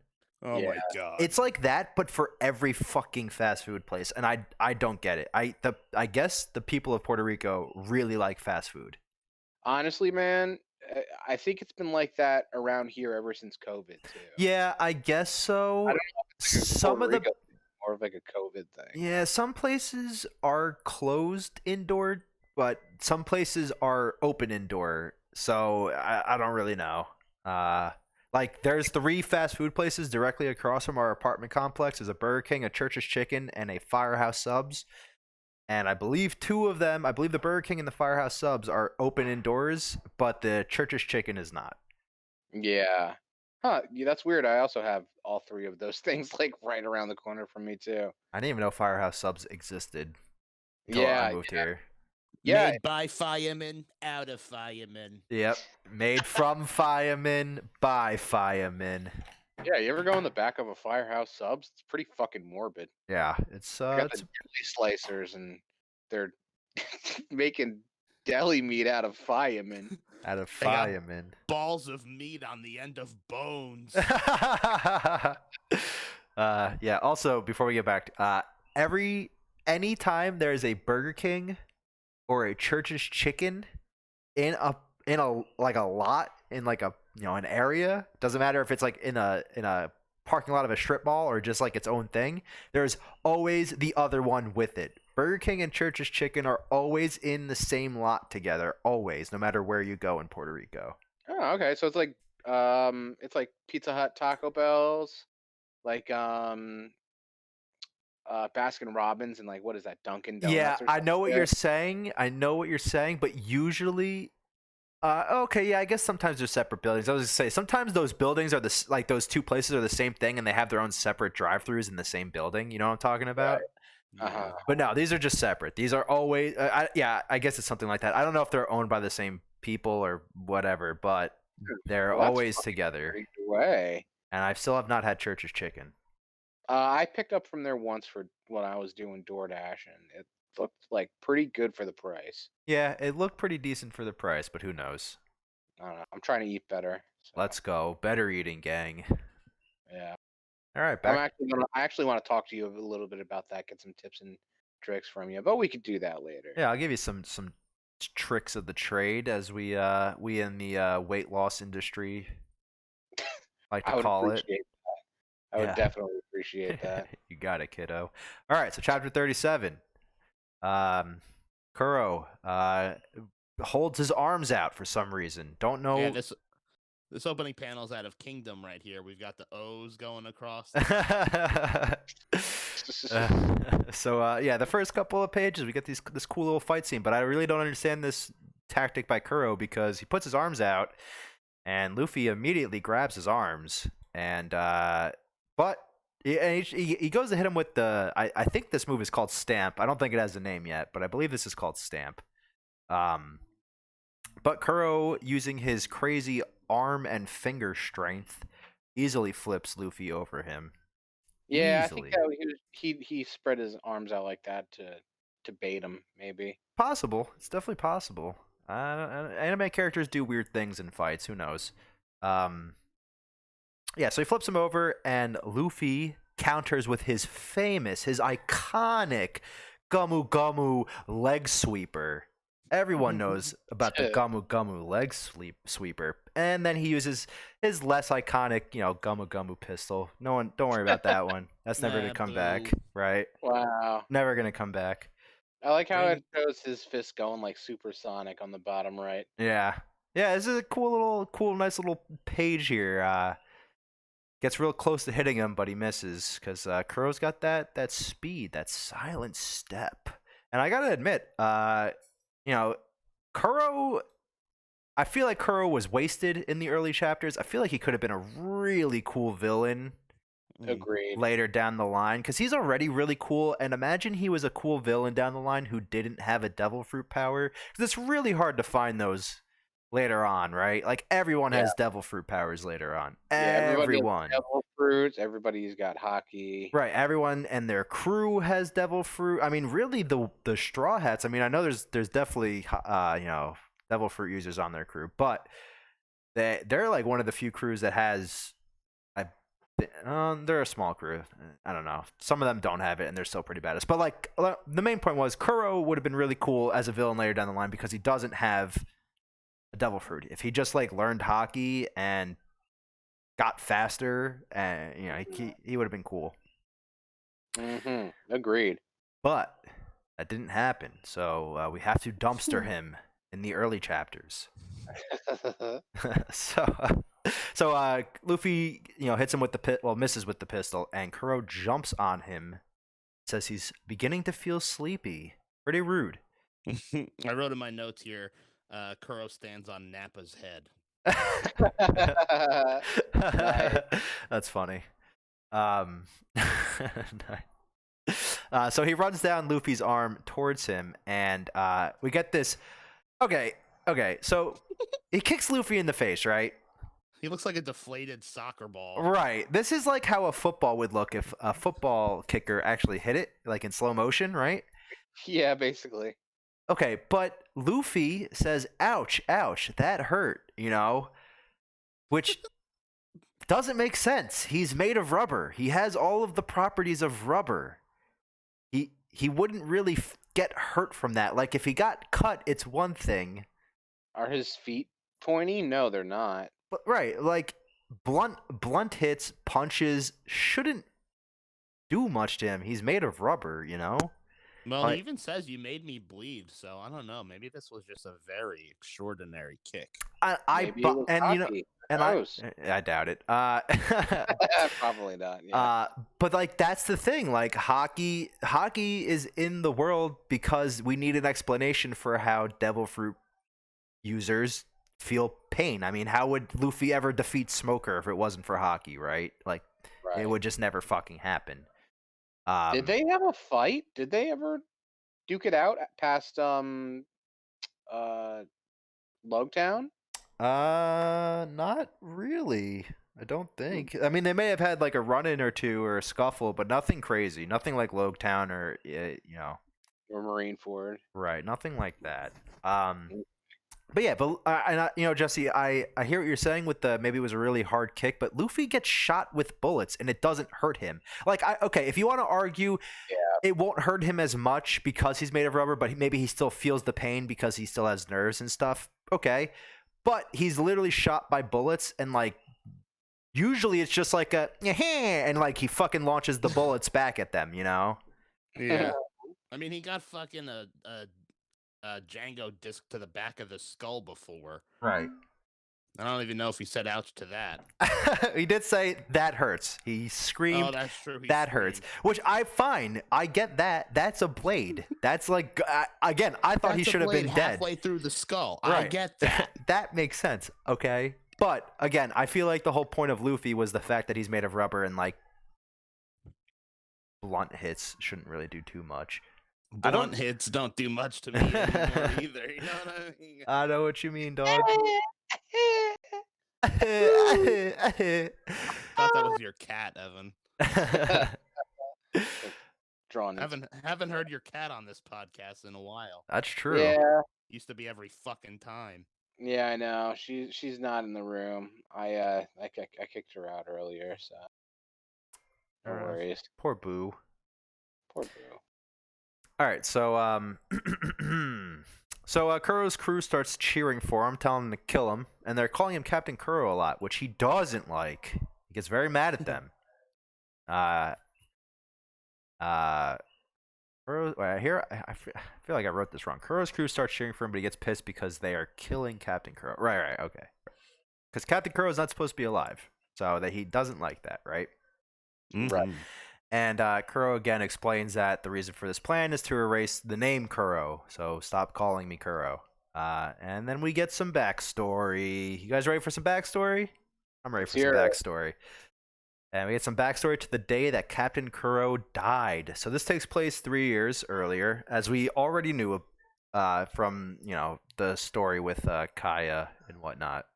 Oh my god. It's like that, but for every fucking fast food place, and I don't get it. I guess the people of Puerto Rico really like fast food. Honestly, man, I think it's been like that around here ever since COVID too. Yeah, I guess so. I don't know if more of a COVID thing. Yeah, some places are closed indoor, but some places are open indoor. So I don't really know. There's 3 fast food places directly across from our apartment complex. There's a Burger King, a Church's Chicken, and a Firehouse Subs. And I believe 2 of them, the Burger King and the Firehouse Subs are open indoors, but the Church's Chicken is not. Yeah. Huh. Yeah, that's weird. I also have all 3 of those things right around the corner from me too. I didn't even know Firehouse Subs existed until I moved here. Yeah. Made by firemen, out of firemen. Yep. Made from firemen, by firemen. Yeah, you ever go in the back of a Firehouse Subs? It's pretty fucking morbid. Yeah, it's They got the deli slicers and they're making deli meat out of firemen. Out of firemen. Balls of meat on the end of bones. Yeah, also before we get back, anytime there's a Burger King or a Church's Chicken in a lot in an area, doesn't matter if it's in a parking lot of a strip mall or just its own thing, there's always the other one with it. Burger King and Church's Chicken are always in the same lot together, always, no matter where you go in Puerto Rico. Oh, okay. So it's like Pizza Hut, Taco Bell's, like Baskin Robbins, and like what is that, Dunkin' Yeah, Donuts or I know something what there? you're saying. I know what you're saying, but usually, okay, yeah, I guess sometimes they're separate buildings. I was gonna say sometimes those buildings are like those two places are the same thing, and they have their own separate drive-throughs in the same building. You know what I'm talking about? Right. Uh-huh. But no, these are just separate. These are always, yeah, I guess it's something like that. I don't know if they're owned by the same people or whatever, but they're Well, that's always fucking together. great way. And I still have not had Church's Chicken. I picked up from there once for when I was doing DoorDash, and it looked like pretty good for the price. Yeah, it looked pretty decent for the price, but who knows? I don't know. I'm trying to eat better. So, Let's go. Better eating, gang. yeah. All right, I back. actually want to talk to you a little bit about that. Get some tips and tricks from you, but we could do that later. Yeah, I'll give you some tricks of the trade, as we in the weight loss industry like I to would call it. appreciate that. I would Yeah. definitely appreciate that. You got it, kiddo. All right, so chapter 37. Kuro holds his arms out for some reason. Don't know. Yeah, this opening panel's out of Kingdom right here. We've got the O's going across. So yeah, the first couple of pages we get this cool little fight scene, but I really don't understand this tactic by Kuro because he puts his arms out and Luffy immediately grabs his arms and but he goes to hit him with the I think this move is called Stamp. I don't think it has a name yet, but I believe this is called Stamp. But Kuro, using his crazy arm and finger strength, easily flips Luffy over him. Yeah, Easily. I think he spread his arms out like that to bait him, maybe. Possible. It's definitely possible. Anime characters do weird things in fights. Who knows? Yeah, so he flips him over, and Luffy counters with his iconic Gumu Gumu leg sweeper. Everyone knows about the Gumu Gumu leg sweeper. And then he uses his less iconic, Gumu Gumu pistol. Don't worry about that one. That's never going to come back, right? Wow. Never going to come back. I like how it shows his fist going like supersonic on the bottom right. Yeah. Yeah, this is a nice little page here. Gets real close to hitting him, but he misses because Kuro's got that speed, that silent step. And I got to admit, Kuro, I feel like Kuro was wasted in the early chapters. I feel like he could have been a really cool villain Agreed. later down the line because he's already really cool. And imagine he was a cool villain down the line who didn't have a devil fruit power, because it's really hard to find those later on, right? Like everyone has devil fruit powers later on. Everyone. Devil fruits. Everybody's got hockey. Right, everyone and their crew has devil fruit. I mean, really, the Straw Hats. I mean, I know there's definitely devil fruit users on their crew, but they're like one of the few crews that has. They're a small crew. I don't know. Some of them don't have it, and they're still pretty badass. But like the main point was, Kuro would have been really cool as a villain later down the line because he doesn't have a devil fruit. If he just like learned hockey and got faster, and he would have been cool. Agreed. But that didn't happen, so we have to dumpster him in the early chapters. So Luffy, hits him with misses with the pistol, and Kuro jumps on him, says he's beginning to feel sleepy. Pretty rude. I wrote in my notes here, Kuro stands on Nappa's head. That's funny. So he runs down Luffy's arm towards him, and we get this. Okay. So he kicks Luffy in the face, right? He looks like a deflated soccer ball. Right. This is like how a football would look if a football kicker actually hit it, like in slow motion, right? Yeah, basically. Okay, but Luffy says, "Ouch, ouch, that hurt," which doesn't make sense. He's made of rubber. He has all of the properties of rubber. He wouldn't really get hurt from that. Like if he got cut, it's one thing. Are his feet pointy? No, they're not. But right, like blunt hits, punches shouldn't do much to him. He's made of rubber, Well, Like- he even says you made me bleed, so I don't know. Maybe this was just a very extraordinary kick. Maybe it was and you know, hockey. and Who knows? I doubt it. Probably not. Yeah. But like that's the thing. Like hockey is in the world because we need an explanation for how devil fruit users feel pain. I mean, how would Luffy ever defeat Smoker if it wasn't for hockey, right? Like Right. it would just never fucking happen. Did they have a fight? Did they ever duke it out past Logtown? Not really. I don't think. I mean, they may have had like a run-in or two or a scuffle, but nothing crazy. Nothing like Logtown or Or Marineford? right. Nothing like that. But yeah, Jesse, I hear what you're saying with the maybe it was a really hard kick, but Luffy gets shot with bullets and it doesn't hurt him. Like, okay, if you want to argue, it won't hurt him as much because he's made of rubber, but maybe he still feels the pain because he still has nerves and stuff. Okay, but he's literally shot by bullets and like. Usually it's just like a and like he fucking launches the bullets back at them, you know? Yeah. I mean, he got fucking a Django disc to the back of the skull before. Right. I don't even know if he said ouch to that. He did say that hurts. He screamed. Oh, that's true. That hurts. Which I find. I get that. That's a blade. That's like again. I thought he should have been dead halfway through the skull. Right. I get that. That makes sense. Okay. But again, I feel like the whole point of Luffy was the fact that he's made of rubber and like blunt hits shouldn't really do too much. Blunt hits don't do much to me anymore either. You know what I mean? I know what you mean, dog. Thought that was your cat, Evan. Drawn. Haven't heard your cat on this podcast in a while. That's true. Yeah. Used to be every fucking time. Yeah, I know. She's not in the room. I kicked her out earlier, so no worries. Poor Boo. Poor Boo. All right, so Kuro's crew starts cheering for him, telling him to kill him, and they're calling him Captain Kuro a lot, which he doesn't like. He gets very mad at them. Kuro, I feel like I wrote this wrong. Kuro's crew starts cheering for him, but he gets pissed because they are killing Captain Kuro. Right, okay. Because Captain Kuro is not supposed to be alive, so that he doesn't like that, right? Mm-hmm. Right. And Kuro again explains that the reason for this plan is to erase the name Kuro, so stop calling me Kuro. And then we get some backstory. You guys ready for some backstory? I'm ready for some backstory. And we get some backstory to the day that Captain Kuro died. So this takes place 3 years earlier, as we already knew from the story with Kaya and whatnot.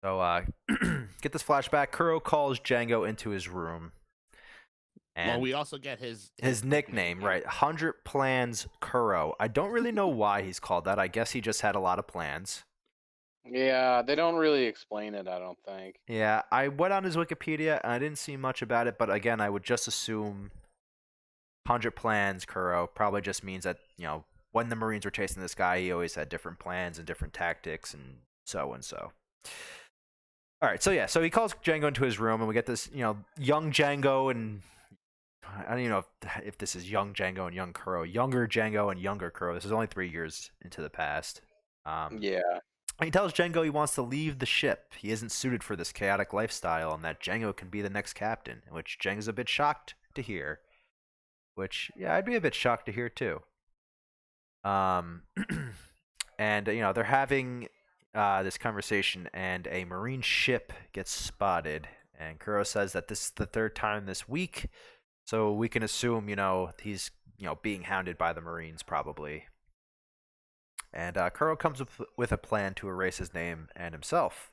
So get this flashback. Kuro calls Django into his room. And well, we also get his nickname, right? 100 Plans Kuro. I don't really know why he's called that. I guess he just had a lot of plans. Yeah, they don't really explain it, I don't think. Yeah, I went on his Wikipedia and I didn't see much about it, but again, I would just assume 100 Plans Kuro probably just means that, when the Marines were chasing this guy, he always had different plans and different tactics and so and so. All right, so he calls Django into his room and we get this, young Django and I don't even know if this is young Django and young Kuro, younger Django and younger Kuro. This is only 3 years into the past. Yeah. He tells Django he wants to leave the ship. He isn't suited for this chaotic lifestyle and that Django can be the next captain, which Django's a bit shocked to hear. Which, yeah, I'd be a bit shocked to hear too. And, they're having this conversation and a Marine ship gets spotted. And Kuro says that this is the third time this week. So we can assume, he's, being hounded by the Marines probably. And Kuro comes up with a plan to erase his name and himself.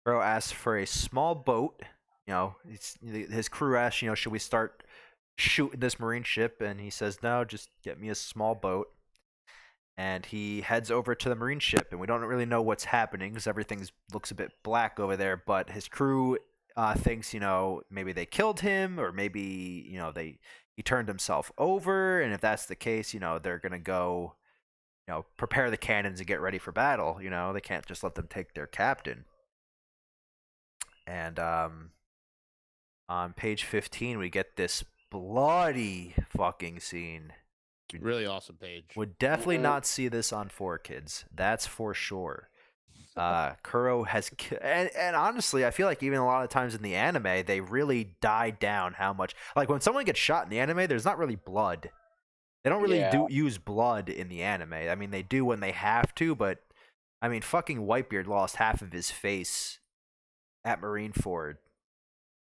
Kuro asks for a small boat. His crew asks, should we start shooting this Marine ship? And he says, no, just get me a small boat. And he heads over to the Marine ship. And we don't really know what's happening because everything looks a bit black over there. But his crew thinks, maybe they killed him or maybe, he turned himself over. And if that's the case, they're going to go... prepare the cannons and get ready for battle. They can't just let them take their captain. And on page 15, we get this bloody fucking scene. Really awesome page. Would definitely not see this on 4Kids. That's for sure. Kuro has, and honestly, I feel like even a lot of times in the anime, they really died down how much. Like when someone gets shot in the anime, there's not really blood. They don't really use blood in the anime. I mean, they do when they have to, but I mean, fucking Whitebeard lost half of his face at Marineford,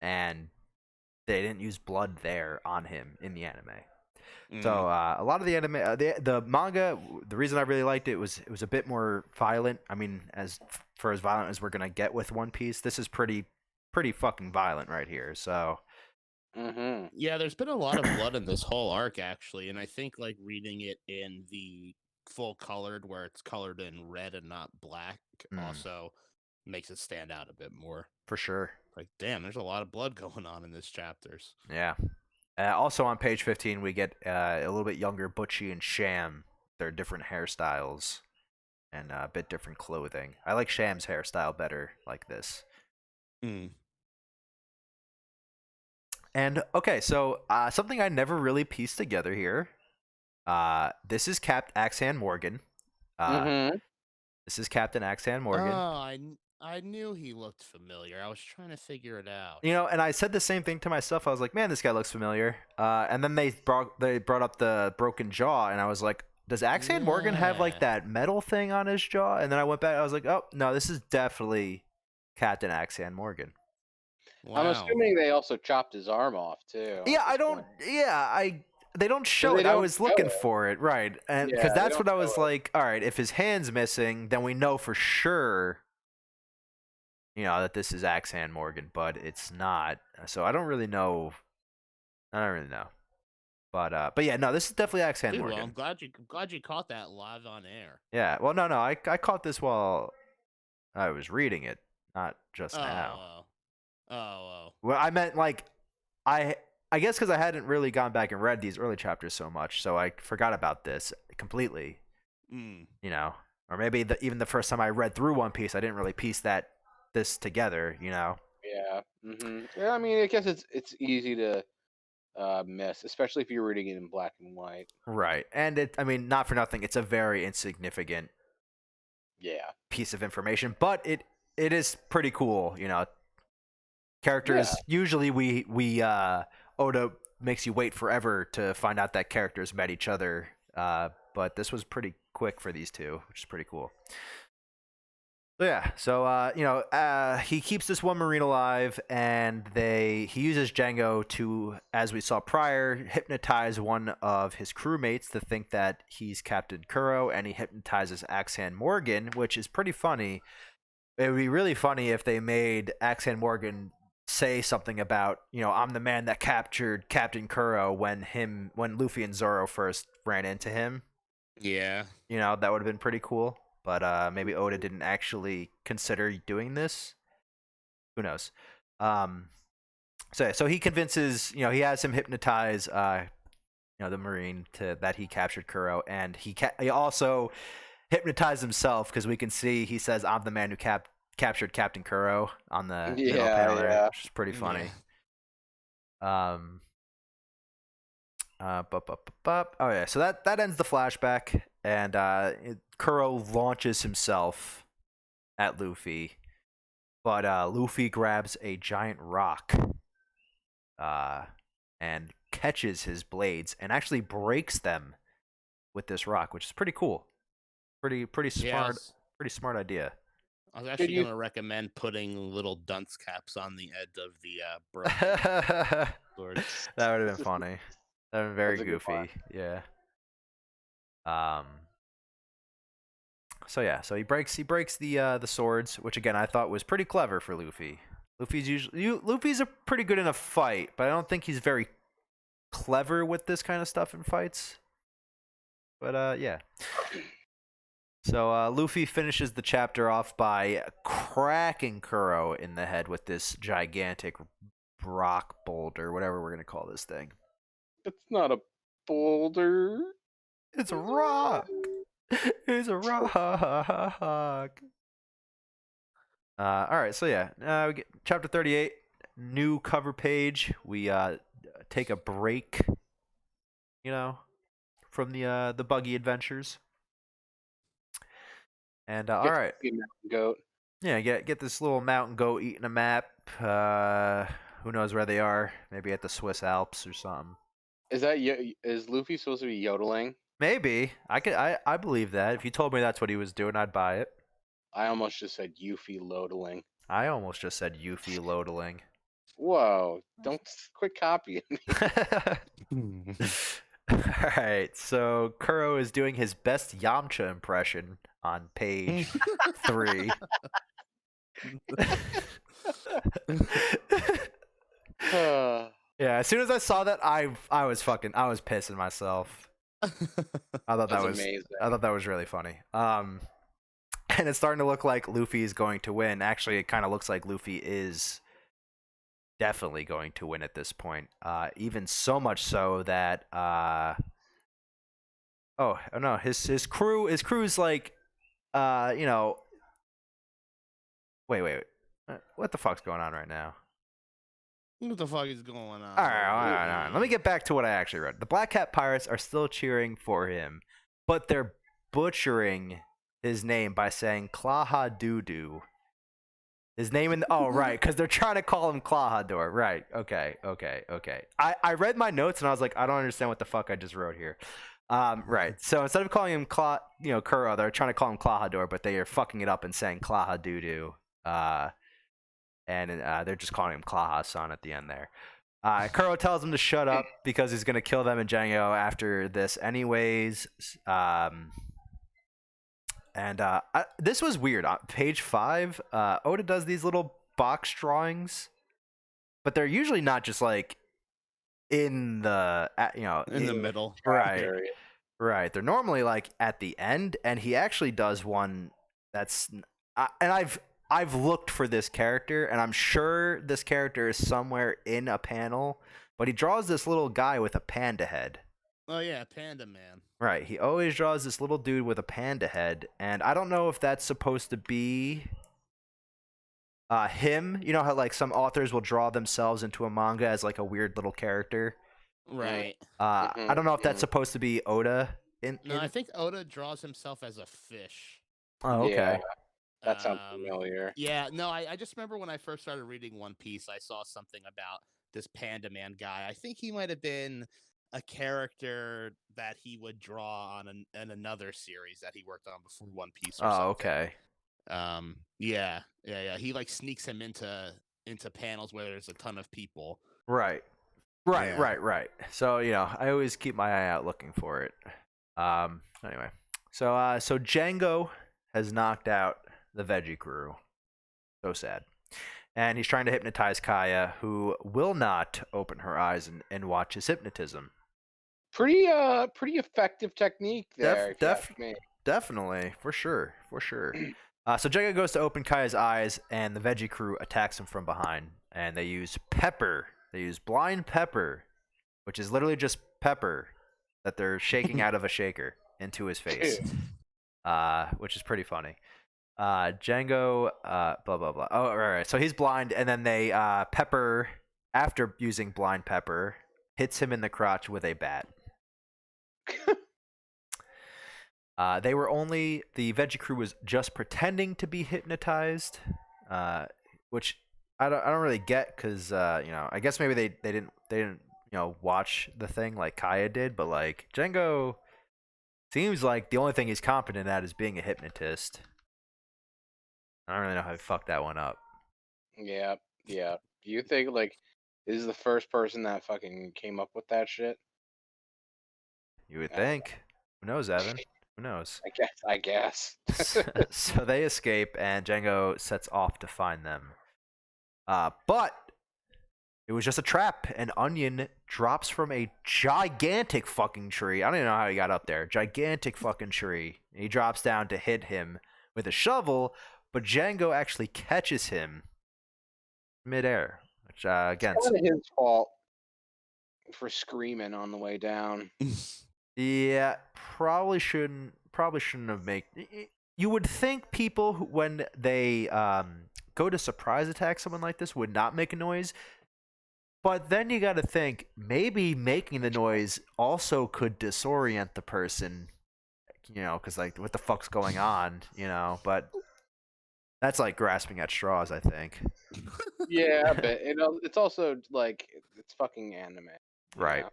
and they didn't use blood there on him in the anime. So a lot of the anime, the manga, the reason I really liked it was a bit more violent. I mean, as violent as we're gonna get with One Piece, this is pretty fucking violent right here. So yeah, there's been a lot of blood in this whole arc actually, and I think like reading it in the full colored, where it's colored in red and not black, also makes it stand out a bit more. For sure. Like, damn, there's a lot of blood going on in this chapters. Yeah. Also on page 15, we get a little bit younger Butchie and Sham. Their different hairstyles and a bit different clothing. I like Sham's hairstyle better like this. And, okay, so something I never really pieced together here. This is Axan Morgan. This is Captain Axan Morgan. Oh, I knew he looked familiar. I was trying to figure it out. You know, and I said the same thing to myself. I was like, man, this guy looks familiar. And then they brought up the broken jaw, and I was like, does Axan Morgan have like that metal thing on his jaw? And then I went back. I was like, oh no, this is definitely Captain Axan Morgan. Wow. I'm assuming they also chopped his arm off too. Yeah, I don't. Yeah, they don't show it. I was looking for it, right? And because that's what I was like. All right, if his hand's missing, then we know for sure, you know, that this is Axan Morgan, but it's not. So I don't really know. But yeah, no, this is definitely Axan Morgan. Well, I'm glad you caught that live on air. Yeah. Well, no, I caught this while I was reading it, not just now. Well, I meant like I guess because I hadn't really gone back and read these early chapters so much, so I forgot about this completely. You know, or maybe even the first time I read through One Piece, I didn't really piece this together. You know. Yeah. Yeah. I mean, I guess it's easy to miss, especially if you're reading it in black and white. Right, and I mean, not for nothing, it's a very insignificant piece of information, but it is pretty cool. You know, characters usually we Oda makes you wait forever to find out that characters met each other, but this was pretty quick for these two, which is pretty cool. So yeah, you know, he keeps this one Marine alive, and he uses Django to, as we saw prior, hypnotize one of his crewmates to think that he's Captain Kuro, and he hypnotizes Axan Morgan, which is pretty funny. It would be really funny if they made Axan Morgan say something about, you know, I'm the man that captured Captain Kuro when Luffy and Zoro first ran into him. Yeah. You know, that would have been pretty cool. But maybe Oda didn't actually consider doing this. Who knows? So he convinces, you know, he has him hypnotize, you know, the Marine that he captured Kuro, and he also hypnotized himself, because we can see he says, "I'm the man who captured Captain Kuro" on the middle panel there, which is pretty funny. Yeah. Oh yeah, so that ends the flashback, and Kuro launches himself at Luffy, but Luffy grabs a giant rock and catches his blades and actually breaks them with this rock, which is pretty cool. Pretty smart. Yes. Pretty smart idea. I was actually going to recommend putting little dunce caps on the edge of the broken sword. That would have been funny. That would have been very goofy. Yeah. So he breaks the swords, which again I thought was pretty clever for Luffy. Luffy's a pretty good in a fight, but I don't think he's very clever with this kind of stuff in fights. But yeah. So Luffy finishes the chapter off by cracking Kuro in the head with this gigantic rock boulder, whatever we're gonna call this thing. It's not a boulder. It's a rock. It's a rock. All right, so yeah, we get chapter 38, new cover page. We take a break, from the Buggy adventures. And all Get right, the mountain goat. yeah, get this little mountain goat eating a map. Who knows where they are? Maybe at the Swiss Alps or something. Is Luffy supposed to be yodeling? Maybe I believe that. If you told me that's what he was doing, I'd buy it. I almost just said Yuffie lodeling. I almost just said Yuffie lodeling. Whoa! Don't quit copying me. Alright, so Kuro is doing his best Yamcha impression on page 3. Yeah, as soon as I saw that, I was pissing myself. I thought that was amazing. I thought that was really funny. And it's starting to look like Luffy is going to win. Actually, it kind of looks like Luffy is definitely going to win at this point. Even so much so that oh no, his crew's like wait. What the fuck's going on right now? What the fuck is going on? All right. Let me get back to what I actually read. The Black Cat Pirates are still cheering for him, but they're butchering his name by saying Klaha Doo. His name right, because they're trying to call him Klahador. Right. Okay. I read my notes and I was like, I don't understand what the fuck I just wrote here. Right. So instead of calling him Kuro, they're trying to call him Klahador, but they are fucking it up and saying Klaha Doo. And they're just calling him Klaha-san at the end there. Kuro tells him to shut up because he's going to kill them and Django after this anyways. This was weird. On page 5, Oda does these little box drawings, but they're usually not just like in the in the middle. Right. They're normally like at the end, and he actually does one that's and I've looked for this character, and I'm sure this character is somewhere in a panel, but he draws this little guy with a panda head. Oh yeah, Panda Man. Right, he always draws this little dude with a panda head, and I don't know if that's supposed to be him. You know how like some authors will draw themselves into a manga as like a weird little character? Right. I don't know if that's supposed to be Oda. No, I think Oda draws himself as a fish. Oh, okay. Yeah, that sounds familiar. Yeah, no, I just remember when I first started reading One Piece, I saw something about this Panda Man guy. I think he might have been a character that he would draw on in another series that he worked on before One Piece or something. Okay. Yeah. He like sneaks him into panels where there's a ton of people. Right. So, I always keep my eye out looking for it. Anyway. So Django has knocked out the Veggie crew. So sad. And he's trying to hypnotize Kaya, who will not open her eyes and watch his hypnotism. Pretty effective technique there. Definitely, for sure. So Django goes to open Kaya's eyes, and the Veggie crew attacks him from behind. And they use pepper. They use blind pepper, which is literally just pepper that they're shaking out of a shaker into his face, which is pretty funny. Django, blah blah blah. Oh, right. So he's blind, and then they pepper after using blind pepper hits him in the crotch with a bat. The Veggie crew was just pretending to be hypnotized, which I don't really get because I guess maybe they didn't watch the thing like Kaya did, but like Django seems like the only thing he's competent at is being a hypnotist. I don't really know how he fucked that one up. Yeah. Do you think like this is the first person that fucking came up with that shit? You would think. Who knows, Evan? Who knows? I guess. So they escape, and Django sets off to find them. But it was just a trap. An onion drops from a gigantic fucking tree. I don't even know how he got up there. Gigantic fucking tree. He drops down to hit him with a shovel, but Django actually catches him midair. Which again, it's kind of his fault for screaming on the way down. Yeah, probably shouldn't have made. You would think people when they go to surprise attack someone like this would not make a noise. But then you got to think maybe making the noise also could disorient the person, because like what the fuck's going on, But that's like grasping at straws, I think. Yeah, but it's also like it's fucking anime. Right.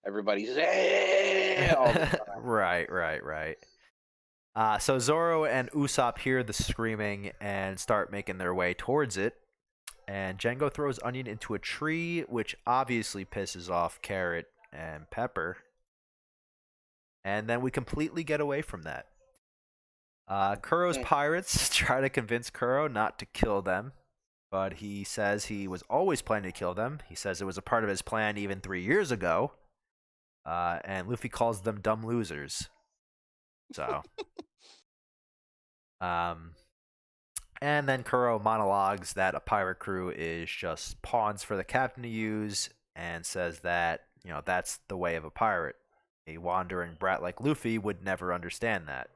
Everybody's all the time. Right. So Zoro and Usopp hear the screaming and start making their way towards it. And Django throws Onion into a tree, which obviously pisses off Carrot and Pepper. And then we completely get away from that. Kuro's pirates try to convince Kuro not to kill them, but he says he was always planning to kill them. He says it was a part of his plan even 3 years ago. And Luffy calls them dumb losers. So, and then Kuro monologues that a pirate crew is just pawns for the captain to use, and says that that's the way of a pirate. A wandering brat like Luffy would never understand that.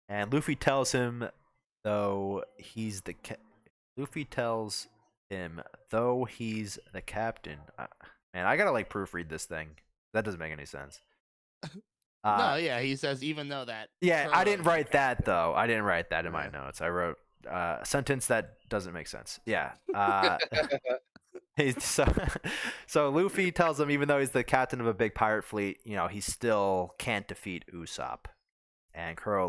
And Luffy tells him, though he's the captain. Man, I gotta like proofread this thing. That doesn't make any sense. No, yeah, he says even though that. Yeah, I didn't Kuro's write the that captain. though. I didn't write that in my Yeah. notes. I wrote a sentence that doesn't make sense. Yeah. So Luffy tells him even though he's the captain of a big pirate fleet, he still can't defeat Usopp. And Kuro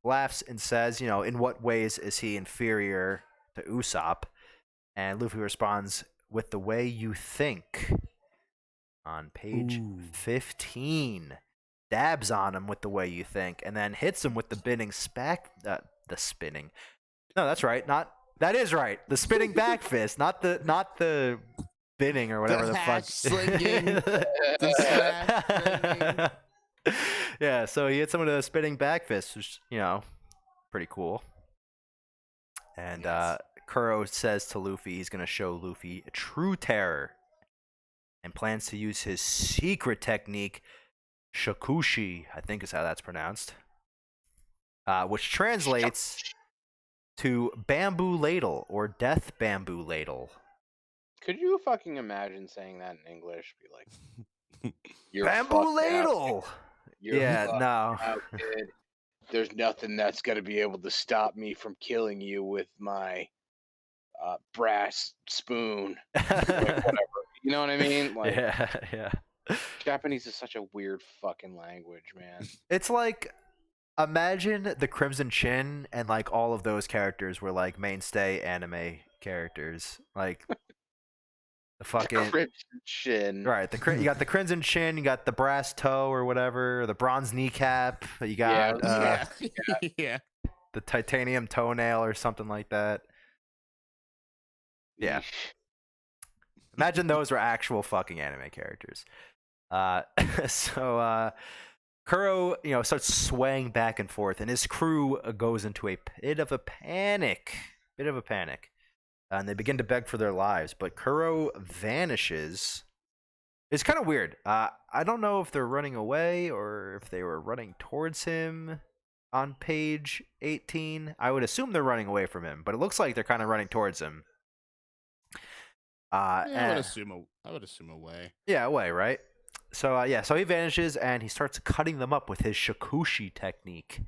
laughs and says, in what ways is he inferior to Usopp? And Luffy responds, with the way you think. On page 15. Dabs on him with the way you think, and then hits him with the the spinning. No, that's right. That is right. The spinning back fist, not the spinning or whatever the fuck. hatch slinging, the smash slinging. Yeah, so he hits him with a spinning back fist, which pretty cool. And Nice. Kuro says to Luffy he's gonna show Luffy true terror, and plans to use his secret technique, Shakushi, I think is how that's pronounced, which translates to bamboo ladle or death bamboo ladle. Could you fucking imagine saying that in English? Be like, "You're Bamboo fucked ladle. Out. You're Yeah, fucked no. out, kid. There's nothing that's gonna be able to stop me from killing you with my brass spoon." Like, whatever. You know what I mean? Like, Yeah. Japanese is such a weird fucking language, man. It's like, imagine the Crimson Chin and like all of those characters were like mainstay anime characters, like the fucking Crimson Chin. right. You got the Crimson Chin, you got the brass toe or whatever, the bronze kneecap, you got Yeah. the titanium toenail or something like that. Yeah. Imagine those were actual fucking anime characters. So Kuro, starts swaying back and forth, and his crew goes into a bit of a panic. And they begin to beg for their lives, but Kuro vanishes. It's kind of weird. I don't know if they're running away or if they were running towards him on page 18. I would assume they're running away from him, but it looks like they're kind of running towards him. I would assume away. Yeah, away, right? So so he vanishes and he starts cutting them up with his shakushi technique.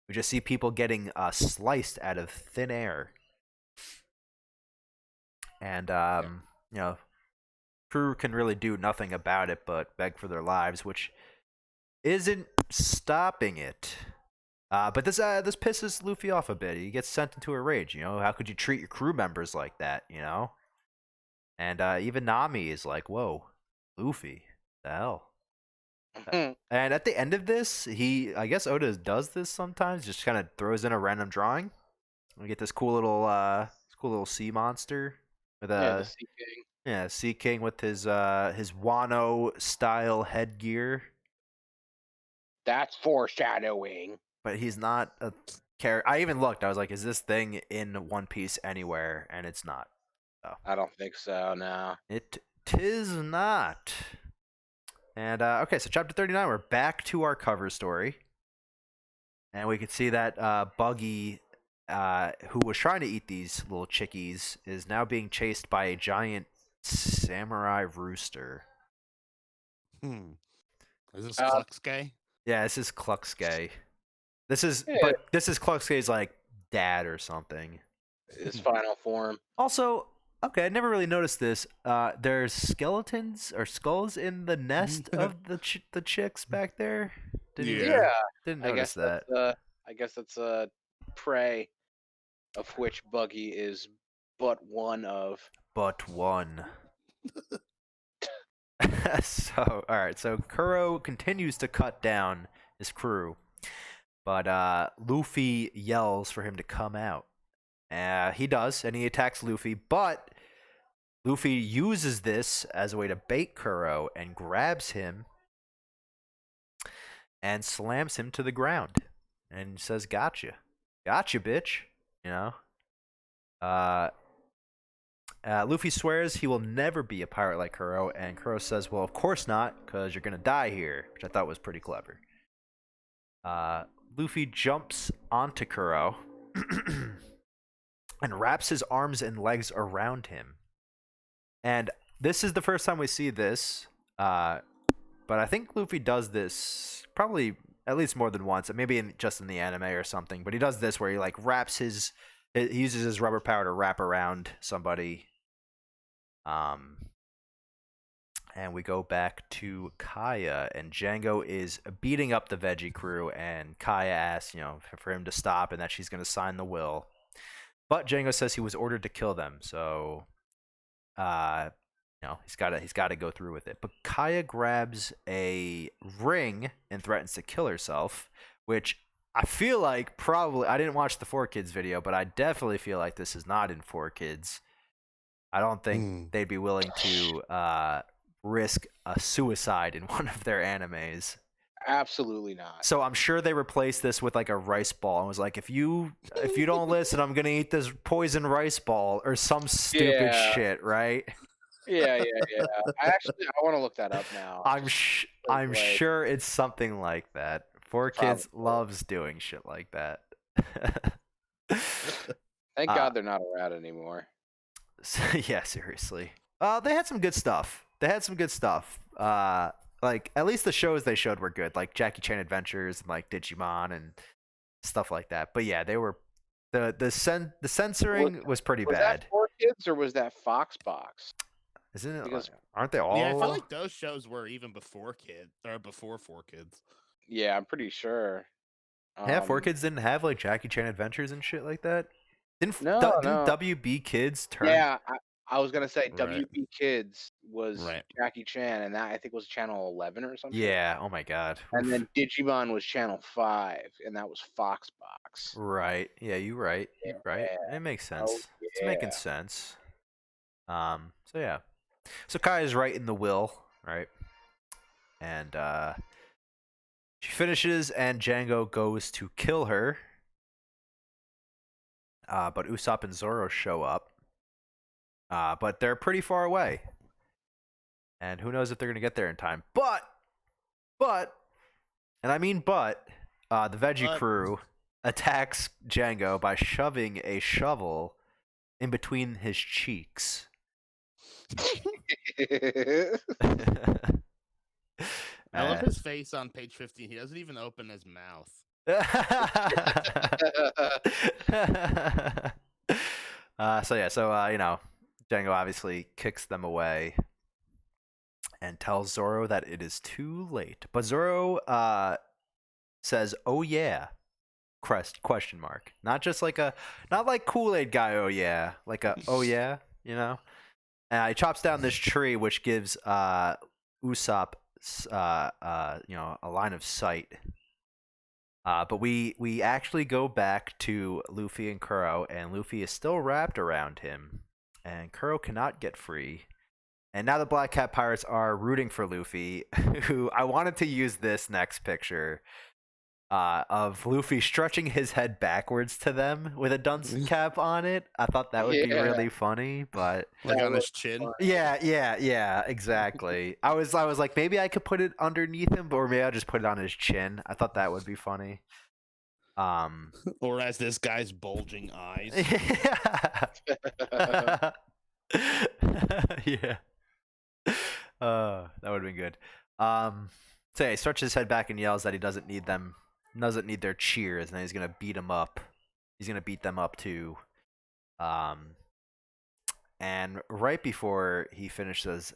We just see people getting sliced out of thin air. And crew can really do nothing about it but beg for their lives, which isn't stopping it. But this pisses Luffy off a bit. He gets sent into a rage. How could you treat your crew members like that? And even Nami is like, "Whoa, Luffy, the hell." And at the end of this, I guess Oda does this sometimes, just kind of throws in a random drawing. We get this cool little sea monster with the Sea King. Yeah, Sea King with his Wano style headgear. That's foreshadowing. But he's not a character. I even looked. I was like, "Is this thing in One Piece anywhere?" And it's not. So. I don't think so. No, tis not. And okay, so chapter 39, we're back to our cover story, and we can see that Buggy, who was trying to eat these little chickies, is now being chased by a giant Samurai Rooster. Is this Uh, Tsukai? Yeah, this is Tsukai. This is, Yeah. but this is Tsuka's like dad or something. His final form. Also, okay, I never really noticed this. There's skeletons or skulls in the nest of the chicks back there. Yeah. Didn't I notice guess that. that's prey, of which Buggy is but one of. But one. So, all right. So Kuro continues to cut down his crew, but Luffy yells for him to come out. He does, and he attacks Luffy, but Luffy uses this as a way to bait Kuro and grabs him and slams him to the ground and says, "Gotcha, gotcha, bitch." You know. Luffy swears he will never be a pirate like Kuro, and Kuro says, "Well, of course not, because you're gonna die here," which I thought was pretty clever. Luffy jumps onto Kuro and wraps his arms and legs around him. And this is the first time we see this, but I think Luffy does this probably at least more than once, maybe just in the anime or something. But he does this where he like he uses his rubber power to wrap around somebody. And we go back to Kaya, and Django is beating up the veggie crew, and Kaya asks, for him to stop and that she's going to sign the will. But Django says he was ordered to kill them, so he's got to go through with it. But Kaya grabs a ring and threatens to kill herself, which I feel like probably, I didn't watch the 4Kids video, but I definitely feel like this is not in 4Kids. I don't think they'd be willing to risk a suicide in one of their animes. Absolutely not. So I'm sure they replaced this with like a rice ball and was like, if you don't listen, I'm gonna eat this poison rice ball or some stupid shit, right? Yeah. I want to look that up now. I'm sure it's something like that. 4Kids loves doing shit like that. Thank God they're not around anymore. Yeah, seriously. They had some good stuff. Like at least the shows they showed were good, like Jackie Chan Adventures and like Digimon and stuff like that. But yeah, they were the censoring was pretty bad. Was that 4Kids or was that Foxbox? Isn't it? Because, aren't they all? Yeah, I feel like those shows were even before 4Kids. Yeah, I'm pretty sure. Yeah, 4Kids didn't have like Jackie Chan Adventures and shit like that. Didn't WB Kids turn? Yeah, I was gonna say WB Kids was Jackie Chan, and that I think was channel 11 or something. Yeah. Oh my God. And then Digimon was channel 5, and that was Foxbox. Right. Yeah, you're right. You're right. It makes sense. Oh, yeah. It's making sense. So yeah. So Kai is right in the will, right? And she finishes, and Django goes to kill her. But Usopp and Zoro show up. But they're pretty far away. And who knows if they're going to get there in time. But, and I mean the veggie crew attacks Django by shoving a shovel in between his cheeks. I love his face on page 15. He doesn't even open his mouth. Django obviously kicks them away and tells Zoro that it is too late. But Zoro says, "Oh yeah," question mark. Not just like not like Kool-Aid guy. Oh yeah, like a oh yeah, And he chops down this tree, which gives Usopp a line of sight. But we actually go back to Luffy and Kuro, and Luffy is still wrapped around him, and Kuro cannot get free. And now the Black Cat Pirates are rooting for Luffy, who I wanted to use this next picture of Luffy stretching his head backwards to them with a dunce cap on it. I thought that would be really funny, but like on his chin. Yeah, exactly. I was like, maybe I could put it underneath him, or maybe I'll just put it on his chin. I thought that would be funny. Or as this guy's bulging eyes. Yeah. That would have been good. So yeah, he stretches his head back and yells that he doesn't need their cheers, and then he's gonna beat them up. He's gonna beat them up too. And right before he finishes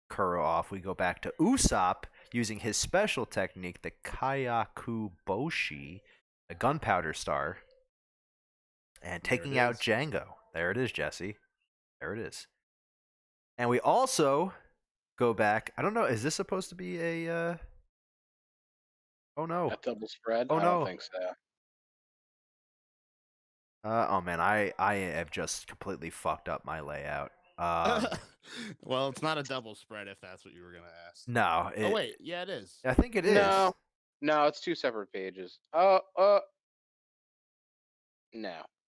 Kuro off, we go back to Usopp using his special technique, the Kyaku Boshi, the gunpowder star, and taking out Django. There it is, Jesse. There it is. And we also go back. I don't know. Is this supposed to be a? Oh no. A double spread? Oh I no. don't think so. Oh man, I have just completely fucked up my layout. Well, it's not a double spread if that's what you were gonna ask. No. Oh wait, yeah, it is. I think it is. No, it's 2 separate pages. No,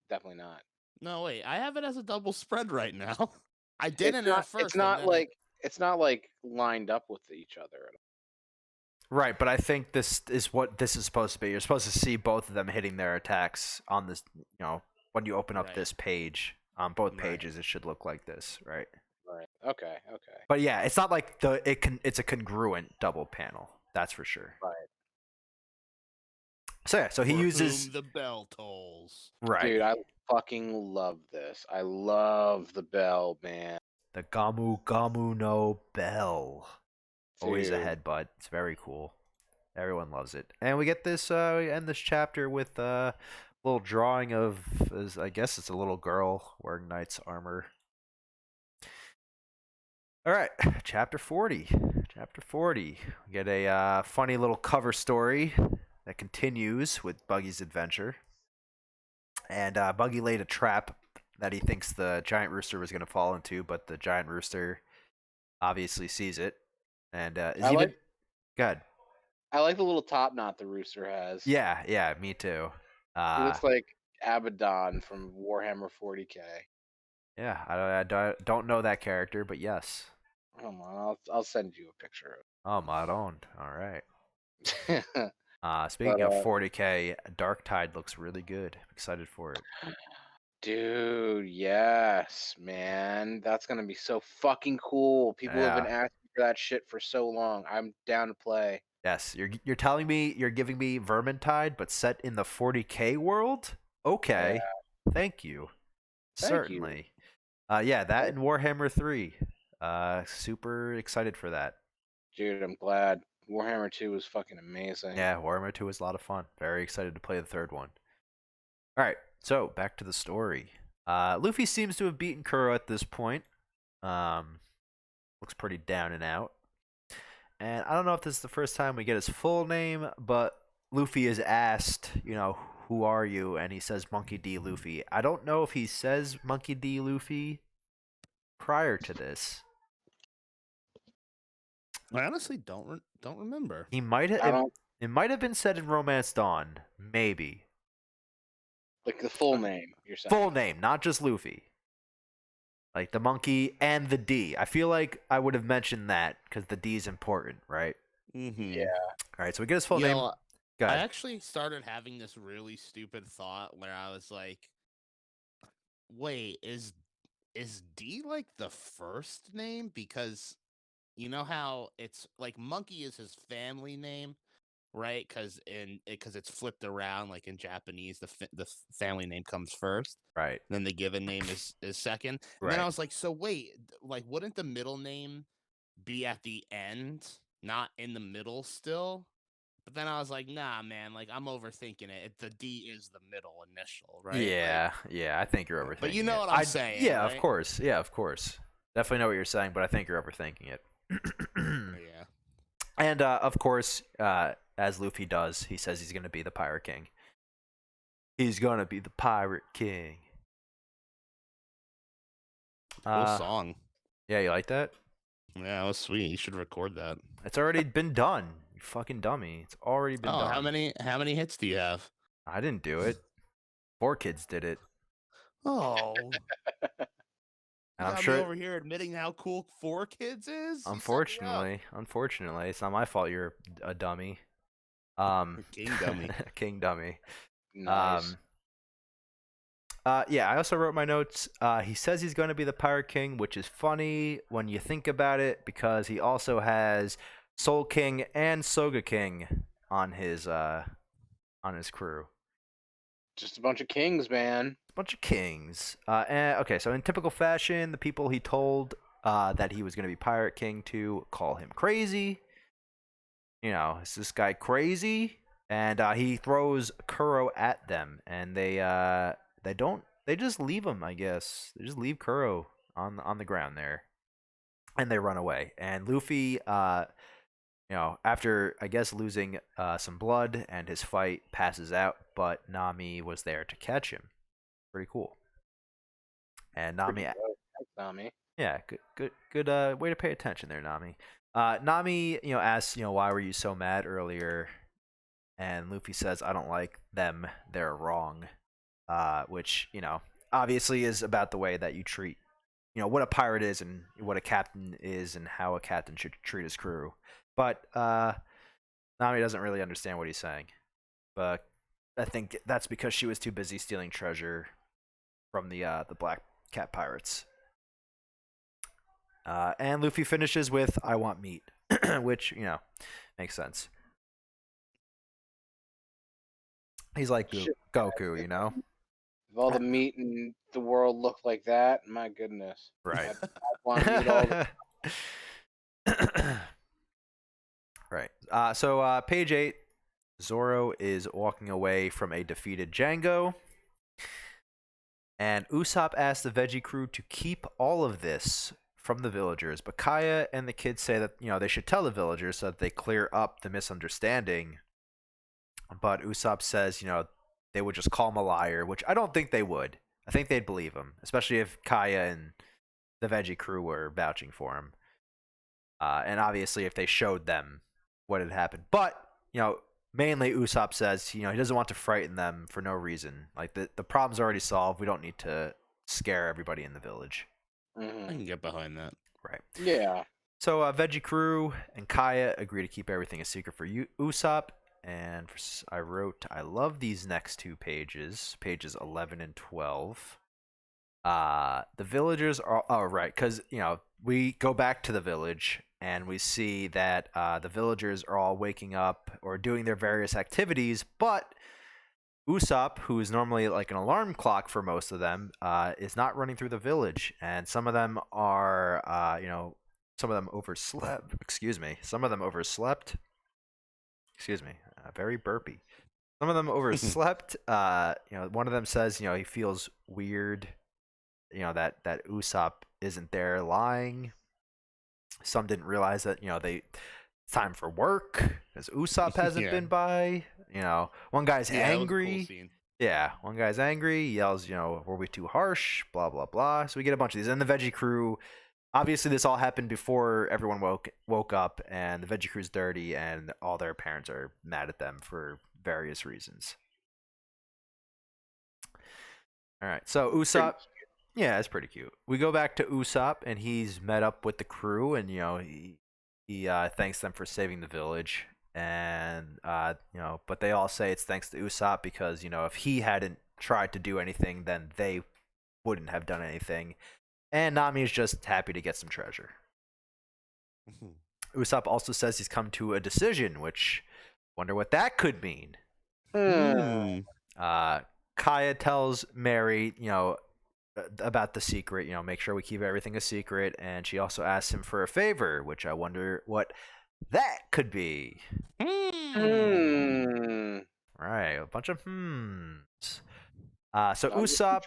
definitely not. No, wait, I have it as a double spread right now. I didn't It's at first. It's not like it's not like lined up with each other. Right, but I think this is what this is supposed to be. You're supposed to see both of them hitting their attacks on this. When you open up Right. this page, on both Right. pages, it should look like this, right? Right. Okay. But yeah, it's not like it's a congruent double panel. That's for sure. Right. So yeah, so he For uses whom the bell tolls. right. Dude, I fucking love this. I love the bell, man. The Gamu Gamu no Bell. Always a Dude. headbutt. It's very cool. Everyone loves it. And we get this, we end this chapter with a little drawing of, I guess it's a little girl wearing knight's armor. Alright, chapter 40. Chapter 40. We get a funny little cover story that continues with Buggy's adventure. And Buggy laid a trap that he thinks the giant rooster was going to fall into, but the giant rooster obviously sees it. And Go ahead. I like the little top knot the rooster has. Yeah, me too. He looks like Abaddon from Warhammer 40K. Yeah, I don't know that character, but yes. Come on, I'll send you a picture Oh, Maron. All right. of it. Speaking of 40K, Dark Tide looks really good. I'm excited for it. Dude, yes, man. That's gonna be so fucking cool. People have been asking for that shit for so long. I'm down to play. Yes, you're telling me you're giving me Vermintide, but set in the 40K world? Okay. Yeah. Thank you. Thank Certainly. Yeah, that and Warhammer 3. Super excited for that. Dude, I'm glad. Warhammer 2 was fucking amazing. Yeah, Warhammer 2 was a lot of fun. Very excited to play the third one. Alright, so back to the story. Luffy seems to have beaten Kuro at this point. Looks pretty down and out. And I don't know if this is the first time we get his full name, but Luffy is asked, who are you? And he says Monkey D. Luffy. I don't know if he says Monkey D. Luffy prior to this. I honestly don't remember. He might have. It might have been said in Romance Dawn, maybe. Like the full name, you're saying. Full name, not just Luffy. Like the monkey and the D. I feel like I would have mentioned that because the D is important, right? Mm-hmm. Yeah. All right, so we get his full name. Go I ahead. actually started having this really stupid thought where I was like, wait, is D like the first name? Because you know how it's like Monkey is his family name, right? Because it's flipped around. Like in Japanese, the family name comes first, Right. then the given name is second. And Right. then I was like, so wait, like wouldn't the middle name be at the end, not in the middle still? But then I was like, nah, man, like I'm overthinking it. The D is the middle initial, right? Yeah, yeah, I think you're overthinking it. But you know what I'm saying, Yeah, right? of course. Yeah, of course. Definitely know what you're saying, but I think you're overthinking it. Yeah. And of course, as Luffy does, he says he's going to be the Pirate King. He's going to be the Pirate King. Cool song. Yeah, you like that? Yeah, that was sweet. You should record that. It's already been done. You fucking dummy. It's already been done. How many hits do you have? I didn't do it. 4 kids did it. Oh. And I'm Got sure me over here admitting how cool 4 kids is. Unfortunately, it's not my fault you're a dummy. King dummy. King dummy. Nice. Yeah, I also wrote my notes. He says he's going to be the Pirate King, which is funny when you think about it, because he also has Soul King and Soga King on his crew. Just a bunch of kings, man. A bunch of kings. Okay, so in typical fashion, the people he told that he was going to be Pirate King to call him crazy. You know, is this guy crazy? And he throws Kuro at them, and they don't. They just leave him, I guess. They just leave Kuro on the ground there, and they run away. And Luffy, after I guess losing some blood and his fight, passes out. But Nami was there to catch him. Pretty cool. And Nami, Pretty good. Thanks, Nami. yeah, good way to pay attention there, Nami. Nami, asks, why were you so mad earlier? And Luffy says, I don't like them, they're wrong. Which, obviously is about the way that you treat, what a pirate is and what a captain is and how a captain should treat his crew. But Nami doesn't really understand what he's saying. But I think that's because she was too busy stealing treasure from the Black Cat Pirates. And Luffy finishes with, I want meat, which, makes sense. He's like Goku, If all the meat in the world looked like that, my goodness. Right. I'd want to eat all the... Right. So page 8, Zoro is walking away from a defeated Django. And Usopp asks the Veggie crew to keep all of this from the villagers. But Kaya and the kids say that, they should tell the villagers so that they clear up the misunderstanding. But Usopp says, they would just call him a liar, which I don't think they would. I think they'd believe him, especially if Kaya and the Veggie crew were vouching for him. And obviously if they showed them what had happened. But, mainly Usopp says, he doesn't want to frighten them for no reason. Like, the problem's already solved. We don't need to scare everybody in the village. Mhm. I can get behind that. Right. Yeah. So Veggie crew and Kaya agree to keep everything a secret for Usopp. And I wrote, I love these next two pages 11 and 12. The villagers are, right, because, we go back to the village and we see that the villagers are all waking up or doing their various activities, but Usopp, who is normally like an alarm clock for most of them, is not running through the village. And some of them are, some of them overslept. Excuse me. Some of them overslept. Excuse me. Very burpy. Some of them overslept. One of them says, he feels weird, that Usopp isn't there lying. Some didn't realize that, it's time for work because Usopp hasn't been by. One guy's angry. Cool. Yeah, one guy's angry. He yells, were we too harsh? Blah, blah, blah. So we get a bunch of these. And the Veggie crew, obviously this all happened before everyone woke up, and the Veggie crew's dirty, and all their parents are mad at them for various reasons. All right, so Usopp, yeah, it's pretty cute. We go back to Usopp, and he's met up with the crew, and he thanks them for saving the village, and but they all say it's thanks to Usopp because if he hadn't tried to do anything, then they wouldn't have done anything. And Nami is just happy to get some treasure. Usopp also says he's come to a decision, which wonder what that could mean. Kaya tells Mary, about the secret, make sure we keep everything a secret. And she also asks him for a favor, which I wonder what that could be. Right, a bunch of hmms. So Usopp,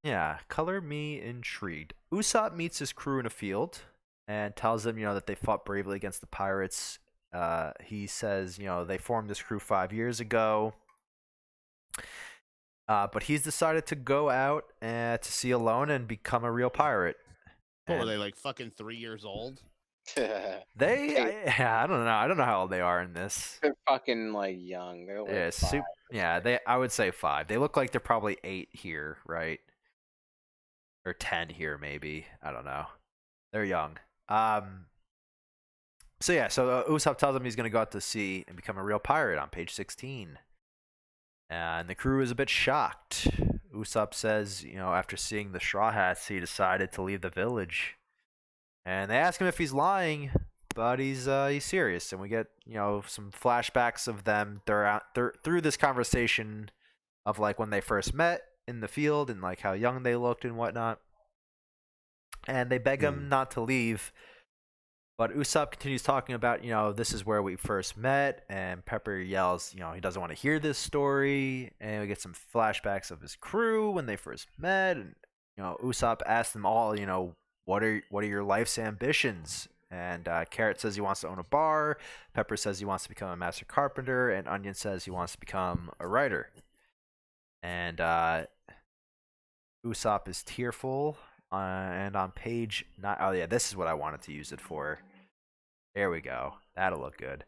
yeah, color me intrigued. Usopp meets his crew in a field and tells them, that they fought bravely against the pirates. He says, they formed this crew 5 years ago. But he's decided to go out to sea alone and become a real pirate. What were they, like fucking 3 years old? I don't know. I don't know how old they are in this. They're fucking like young. They're like I would say 5. They look like they're probably 8 here, right? Or 10 here, maybe. I don't know. They're young. So Usopp tells him he's going to go out to sea and become a real pirate on page 16. And the crew is a bit shocked. Usopp says, after seeing the Straw Hats, he decided to leave the village. And they ask him if he's lying, but he's serious. And we get some flashbacks of them through this conversation of like when they first met in the field and like how young they looked and whatnot. And they beg him not to leave. But Usopp continues talking about, this is where we first met, and Pepper yells, he doesn't want to hear this story, and we get some flashbacks of his crew when they first met, and Usopp asks them all, what are your life's ambitions? And Carrot says he wants to own a bar, Pepper says he wants to become a master carpenter, and Onion says he wants to become a writer. And Usopp is tearful. And on page 9, oh yeah, this is what I wanted to use it for. There we go. That'll look good.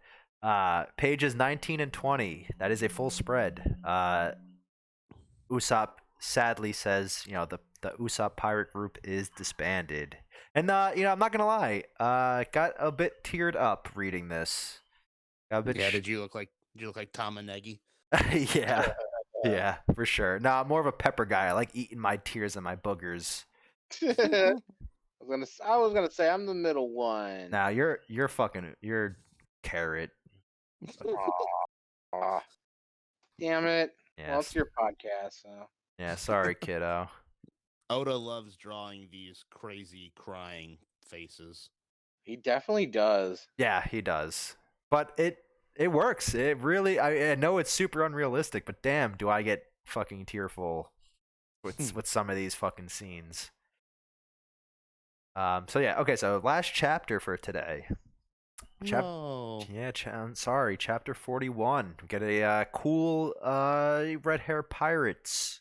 Pages 19 and 20. That is a full spread. Usopp sadly says, the Usopp pirate group is disbanded. And I'm not gonna lie, got a bit teared up reading this. Did you look like Tom and Neggy? Yeah, yeah, for sure. No, I'm more of a Pepper guy. I like eating my tears and my boogers. I was gonna say I'm the middle one. Now you're Carrot. Aw. Damn it. Yes. Well, it's your podcast, so. Yeah, sorry, kiddo. Oda loves drawing these crazy crying faces. He definitely does. Yeah, he does. But it works. It really. I know it's super unrealistic, but damn, do I get fucking tearful with some of these fucking scenes. So yeah, okay. So last chapter for today. I'm sorry. Chapter 41. We get a cool red hair pirates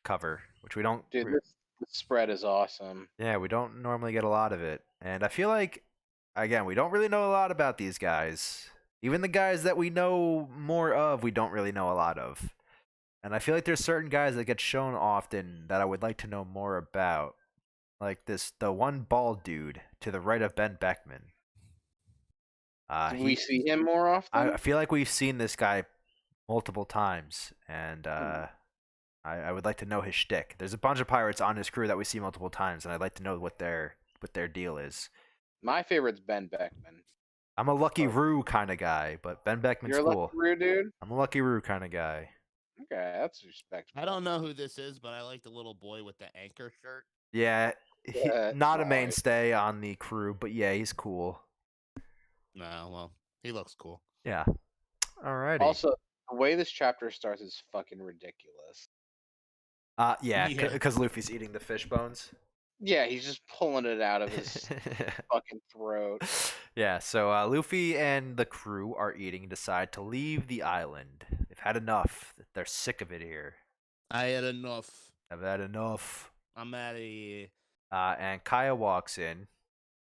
cover, which we don't. Dude, this spread is awesome. Yeah, we don't normally get a lot of it, and I feel like, again, we don't really know a lot about these guys. Even the guys that we know more of, we don't really know a lot of. And I feel like there's certain guys that get shown often that I would like to know more about. Like the one bald dude to the right of Ben Beckman. Do we see him more often? I feel like we've seen this guy multiple times, and I would like to know his shtick. There's a bunch of pirates on his crew that we see multiple times, and I'd like to know what their deal is. My favorite's Ben Beckman. I'm a Lucky Roo kind of guy, but Ben Beckman's You're a cool. Lucky Roo dude? I'm a Lucky Roo kind of guy. Okay, that's respectful. I don't know who this is, but I like the little boy with the anchor shirt. Yeah, Yeah, not a alright. mainstay on the crew, but yeah, he's cool. No, well, he looks cool. Yeah. Alrighty. Also, the way this chapter starts is fucking ridiculous. Yeah, Yeah. because Luffy's eating the fish bones. Yeah, he's just pulling it out of his fucking throat. Yeah, so Luffy and the crew are eating and decide to leave the island. They've had enough. They're sick of it here. I had enough. I've had enough. I'm out of here. And Kaya walks in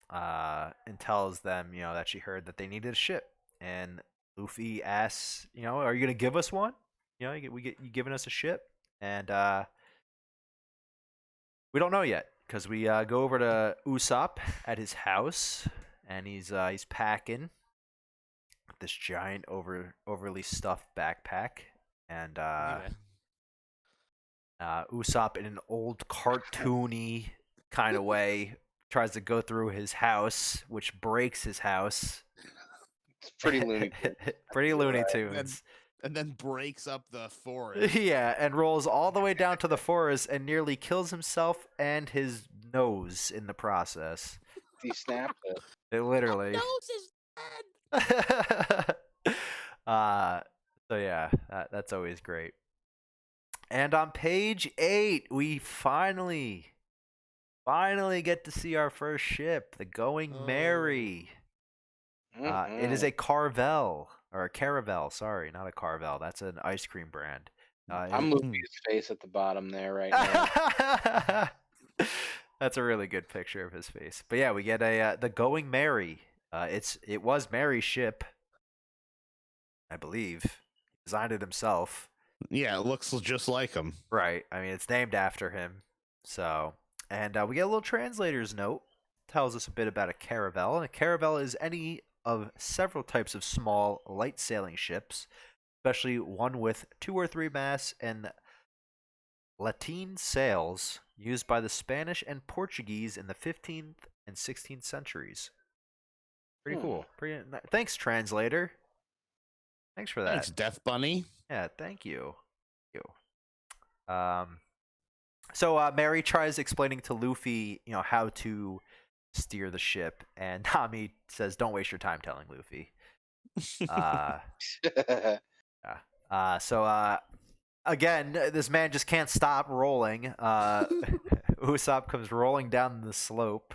and tells them, that she heard that they needed a ship. And Luffy asks, are you going to give us one? You giving us a ship? And we don't know yet, because we go over to Usopp at his house, and he's packing this giant overly stuffed backpack, and Usopp, in an old cartoony kind of way, tries to go through his house, which breaks his house. It's pretty Looney Tunes. Pretty Looney Tunes. And then breaks up the forest. Yeah, and rolls all the way down to the forest and nearly kills himself and his nose in the process. He snapped it. It literally. My nose is dead. So yeah, that's always great. And on page 8, we finally get to see our first ship, the Going Merry. It is a Carvel, or a Caravel, sorry, not a Carvel. That's an ice cream brand. I'm moving his face at the bottom there right now. That's a really good picture of his face. But yeah, we get the Going Merry. It was Mary's ship, I believe. He designed it himself. Yeah, it looks just like him. Right. I mean, it's named after him. So, and we get a little translator's note. Tells us a bit about a caravel. And a caravel is any of several types of small, light sailing ships, especially one with 2 or 3 masts and Latin sails used by the Spanish and Portuguese in the 15th and 16th centuries. Pretty cool. Thanks, translator. Thanks for that. Thanks, Death Bunny. Yeah, thank you. So Mary tries explaining to Luffy, how to steer the ship, and Nami says, "Don't waste your time telling Luffy." So again, this man just can't stop rolling. Usopp comes rolling down the slope,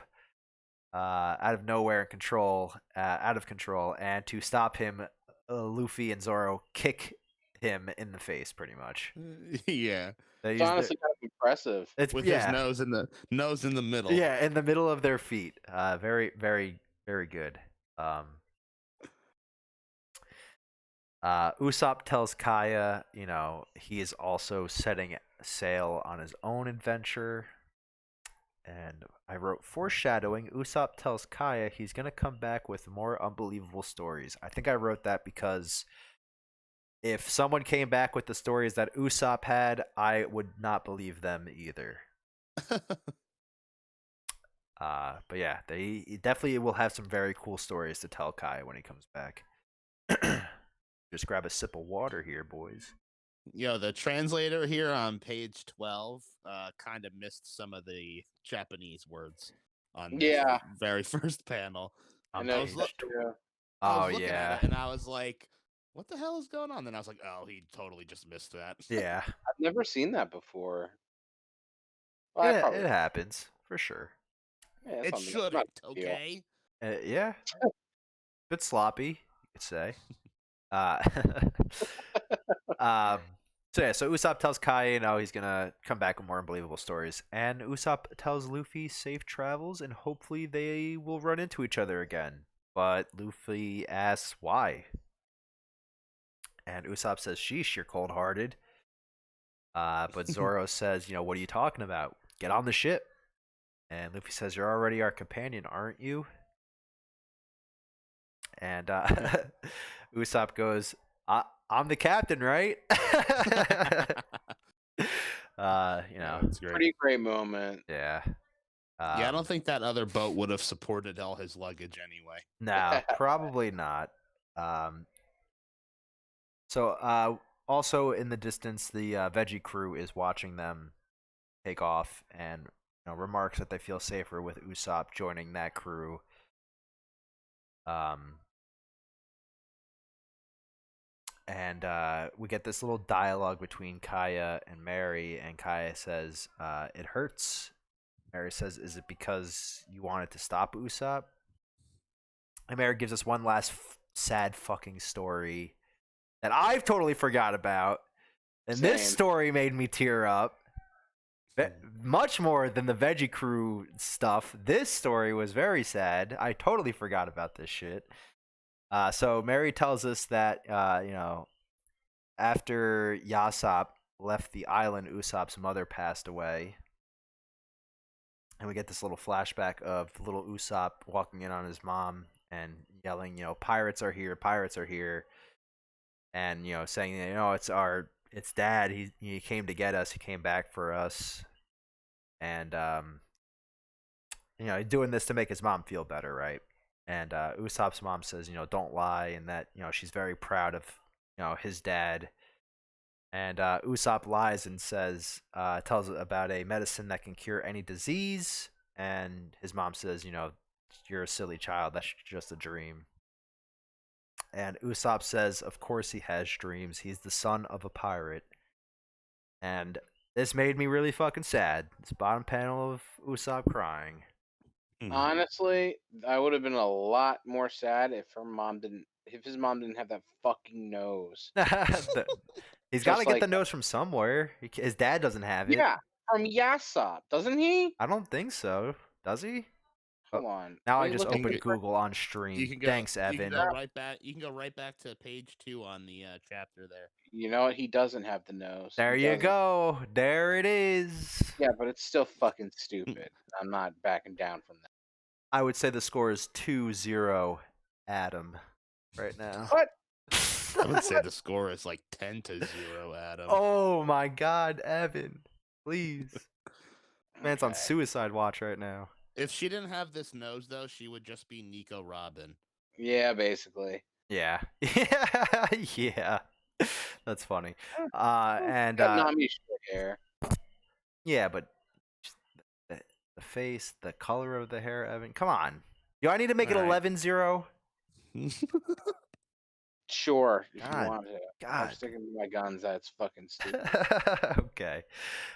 out of nowhere, out of control, and to stop him, Luffy and Zoro kick him in the face, pretty much. Yeah. It's honestly kind of impressive. With his nose in the middle. Yeah, in the middle of their feet. Very, very, very good. Usopp tells Kaya, he is also setting sail on his own adventure. And I wrote, foreshadowing, Usopp tells Kaya he's going to come back with more unbelievable stories. I think I wrote that because if someone came back with the stories that Usopp had, I would not believe them either. But yeah, they definitely will have some very cool stories to tell Kai when he comes back. Just grab a sip of water here, boys. The translator here on page 12 kind of missed some of the Japanese words on the very first panel. I was looking at it and I was like, what the hell is going on? Then I was like, oh, he totally just missed that. Yeah. I've never seen that before. Well, it happens, for sure. Yeah, it shouldn't, okay? Yeah. Bit sloppy, you could say. So Usopp tells Kai, he's gonna come back with more unbelievable stories, and Usopp tells Luffy safe travels, and hopefully they will run into each other again. But Luffy asks why, and Usopp says, "Sheesh, you're cold-hearted." But Zoro says, "What are you talking about? Get on the ship." And Luffy says, "You're already our companion, aren't you?" And Usopp goes, I'm the captain, right? It's great. Pretty great moment. Yeah. I don't think that other boat would have supported all his luggage anyway. No, probably not. So also in the distance, the Veggie crew is watching them take off and remarks that they feel safer with Usopp joining that crew. And we get this little dialogue between Kaya and Mary, and Kaya says, it hurts. Mary says, is it because you wanted to stop Usopp? And Mary gives us one last sad fucking story that I've totally forgot about. And this story made me tear up. Much more than the Veggie Crew stuff. This story was very sad. I totally forgot about this shit. So Mary tells us that, after Yasopp left the island, Usopp's mother passed away. And we get this little flashback of little Usopp walking in on his mom and yelling, pirates are here, pirates are here. And, saying, it's dad. He came to get us. He came back for us. And, doing this to make his mom feel better, right? And Usopp's mom says, don't lie, and that, she's very proud of, his dad. And Usopp lies and says, tells about a medicine that can cure any disease. And his mom says, you're a silly child. That's just a dream. And Usopp says, of course he has dreams. He's the son of a pirate. And this made me really fucking sad. This bottom panel of Usopp crying. Honestly, I would have been a lot more sad if his mom didn't have that fucking nose. He's got to get the nose from somewhere. His dad doesn't have it. Yeah, from Yasopp, doesn't he? I don't think so. Does he? Hold on. Now I just opened Google on stream. Thanks, Evan. You can go right back to page 2 on the chapter there. You know what? He doesn't have the nose. There you go. There it is. Yeah, but it's still fucking stupid. I'm not backing down from that. I would say the score is 2-0 Adam right now. What? I would say the score is like 10-0 Adam. Oh my god, Evan. Please. Man's on Okay. suicide watch right now. If she didn't have this nose, though, she would just be Nico Robin. Yeah, basically. Yeah. Yeah. Yeah. That's funny. And Got Nami short hair. yeah, but just the face, the color of the hair, Evan. Come on. Do I need to make it All right. 11-0? Sure, if you God. want to. I'm God. sticking to my guns. That's fucking stupid. Okay.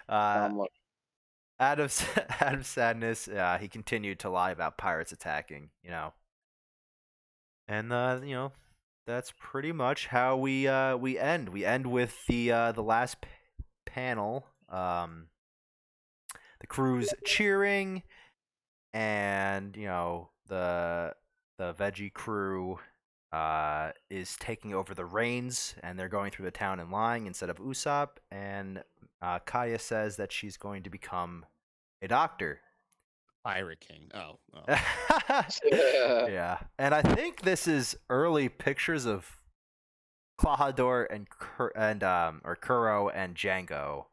Look. Out of sadness, he continued to lie about pirates attacking. And that's pretty much how we end. We end with the last panel. The crew's cheering, and the veggie crew is taking over the reins, and they're going through the town and lying instead of Usopp. And Kaya says that she's going to become a doctor. Pirate King. Oh. Yeah, and I think this is early pictures of Klahadore and Kuro and Django.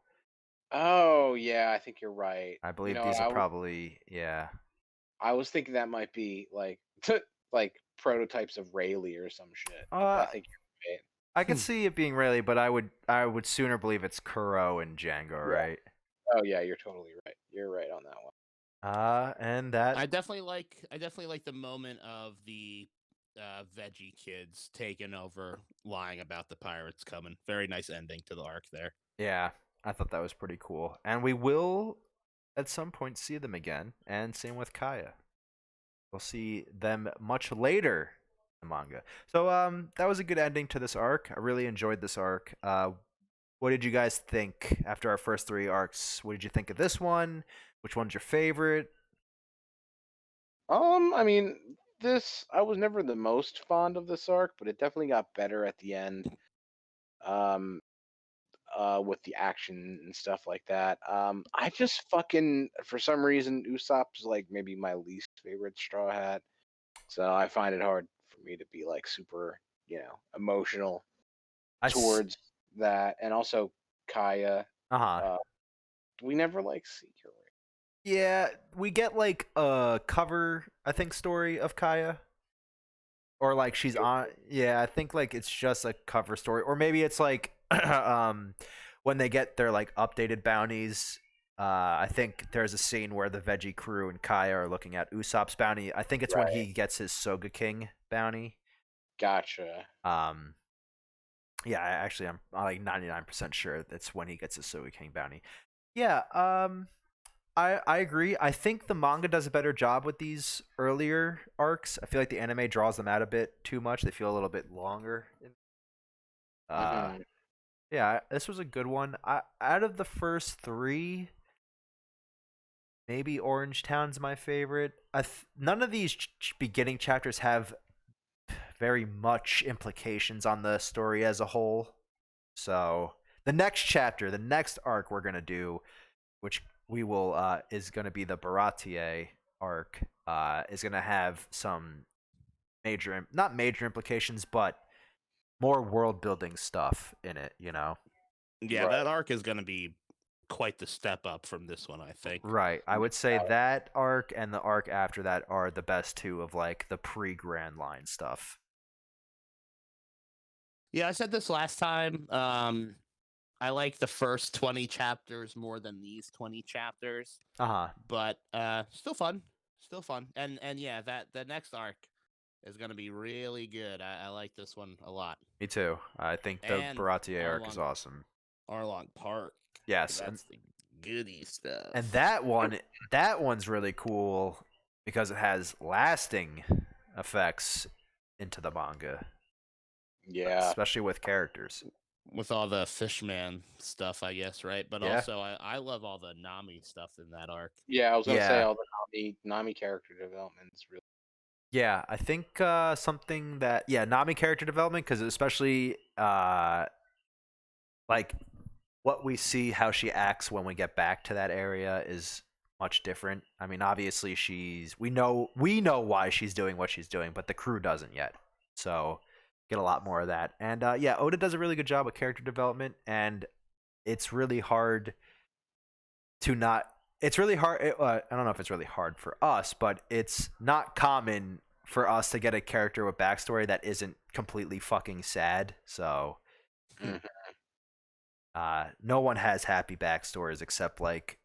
Oh yeah, I think you're right. I believe You know, these are probably I was thinking that might be like like prototypes of Rayleigh or some shit. But I think you're right. I could see it being Rayleigh, but I would sooner believe it's Kuro and Django, Yeah. right? Oh yeah, you're totally right. You're right on that one. And that I definitely like the moment of the veggie kids taking over, lying about the pirates coming. Very nice ending to the arc there. yeah, I thought that was pretty cool. And we will at some point see them again, and same with Kaya. We'll see them much later in the manga. So that was a good ending to this arc. I really enjoyed this arc. What did you guys think after our first 3 arcs? What did you think of this one? Which one's your favorite? I mean, I was never the most fond of this arc, but it definitely got better at the end. With the action and stuff like that. I just fucking for some reason Usopp's like maybe my least favorite Straw Hat, so I find it hard for me to be like super, emotional towards that, and also Kaya. Uh-huh. We never like see her. Yeah, we get like a cover, I think, story of Kaya. Or like she's on, yeah, I think like it's just a cover story, or maybe it's like when they get their like updated bounties. I think there's a scene where the veggie crew and Kaya are looking at Usopp's bounty. I think it's when he gets his Soga King bounty. Gotcha. Yeah, I'm like 99% sure that's when he gets his Soga King bounty. Yeah, I agree. I think the manga does a better job with these earlier arcs. I feel like the anime draws them out a bit too much. They feel a little bit longer. Yeah, this was a good one. Out of the first 3, maybe Orange Town's my favorite. None of these beginning chapters have very much implications on the story as a whole. So the next chapter, the next arc we're gonna do, which we will is going to be the Baratier arc, is going to have some not major implications, but more world building stuff in it. Yeah, that arc is going to be quite the step up from this one, I think. Right. I would say that arc and the arc after that are the best 2 of like the pre-Grand Line stuff. Yeah, I said this last time. I like the first 20 chapters more than these 20 chapters. But still fun. And yeah, the next arc is going to be really good. I like this one a lot. Me too. I think the Baratier arc is awesome. Arlong Park. Yes, that's the goody stuff. And that one's really cool because it has lasting effects into the manga. Yeah. Especially with characters. With all the Fishman stuff, I guess, right? But also, I love all the Nami stuff in that arc. Yeah, I was gonna say all the Nami character development is really. Yeah, I think something that Nami character development, because especially like what we see, how she acts when we get back to that area is much different. I mean, obviously we know why she's doing what she's doing, but the crew doesn't yet. So get a lot more of that. And Oda does a really good job with character development, and it's really hard to not. It's really hard. I don't know if it's really hard for us, but it's not common for us to get a character with backstory that isn't completely fucking sad. So, Mhm. no one has happy backstories except like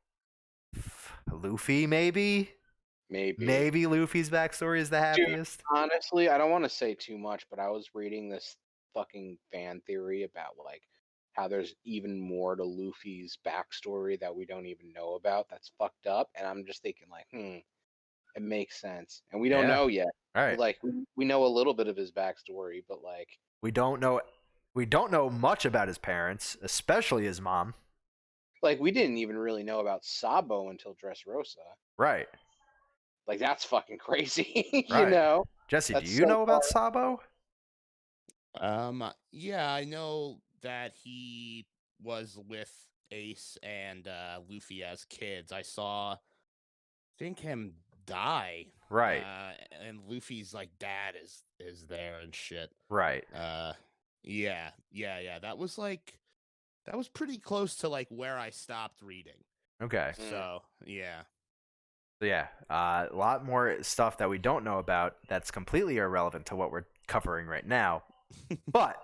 Luffy, maybe. Maybe. Maybe Luffy's backstory is the Dude, happiest. honestly, I don't want to say too much, but I was reading this fucking fan theory about like how there's even more to Luffy's backstory that we don't even know about. That's fucked up, and I'm just thinking like, it makes sense, and we don't Yeah. know yet. All right. Like we know a little bit of his backstory, but like We don't know. We don't know much about his parents, especially his mom. we didn't even really know about Sabo until Dressrosa. Right. Like that's fucking crazy, you Right. know? Jesse, do That's you so know about far. Sabo? Yeah, I know that he was with Ace and Luffy as kids. I think him die. Right. And Luffy's like dad is there and shit. Right. Yeah. That was pretty close to like where I stopped reading. Okay. So yeah. So yeah, a lot more stuff that we don't know about that's completely irrelevant to what we're covering right now. But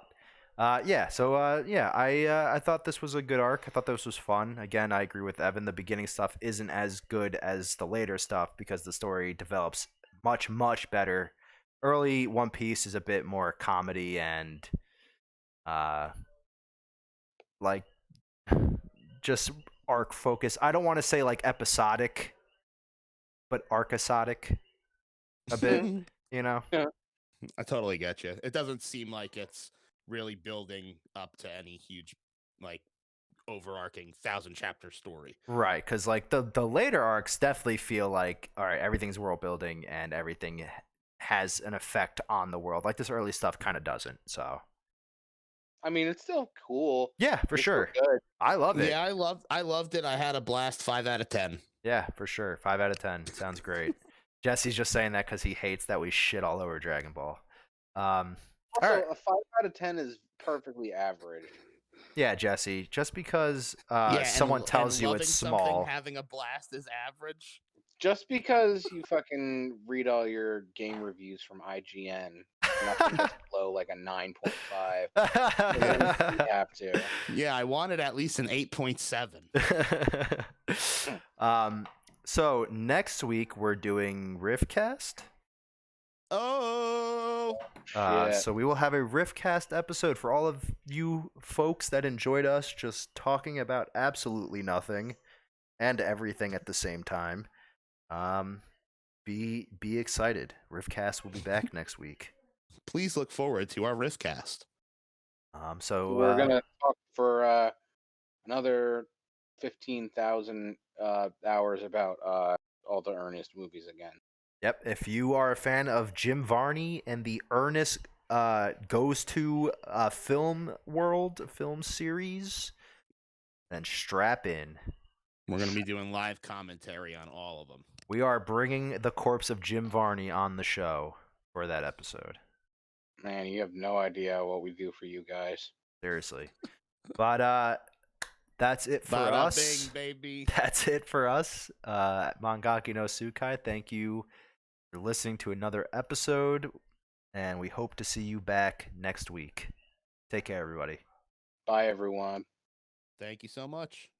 yeah, so yeah, I thought this was a good arc. I thought this was fun. Again, I agree with Evan. The beginning stuff isn't as good as the later stuff because the story develops much better. Early One Piece is a bit more comedy and like just arc focus. I don't want to say like episodic, but arcisodic a bit. You know. I totally get you. It doesn't seem like it's really building up to any huge, like, overarching 1,000 chapter story. Right, because like the later arcs definitely feel like all right, everything's world building and everything has an effect on the world. Like this early stuff kind of doesn't. So I mean, it's still cool. yeah, for It's still sure, good. I love it. Yeah, I loved it. I had a blast. 5 out of 10. Yeah, for sure, 5 out of 10 sounds great. Jesse's just saying that because he hates that we shit all over Dragon Ball. All Also, right, a 5 out of 10 is perfectly average. yeah, Jesse, just because Yeah, someone and tells you loving it's something, small. having a blast is average. Just because you fucking read all your game reviews from IGN, nothing gets below like a 9.5. You have to. Yeah, I wanted at least an 8.7. So next week we're doing Riftcast. Oh, Shit. So we will have a Riftcast episode for all of you folks that enjoyed us just talking about absolutely nothing and everything at the same time. Be excited. Riftcast will be back next week. please look forward to our Riftcast. So We're gonna talk for another 15,000 hours about all the Ernest movies again. Yep. If you are a fan of Jim Varney and the Ernest Goes to Film World film series, then strap in. We're going to be doing live commentary on all of them. We are bringing the corpse of Jim Varney on the show for that episode. Man, you have no idea what we do for you guys. Seriously. But that's it for us. Bing, baby. That's it for us. Mangaki no Tsukai, thank you for listening to another episode, and we hope to see you back next week. Take care, everybody. Bye, everyone. Thank you so much.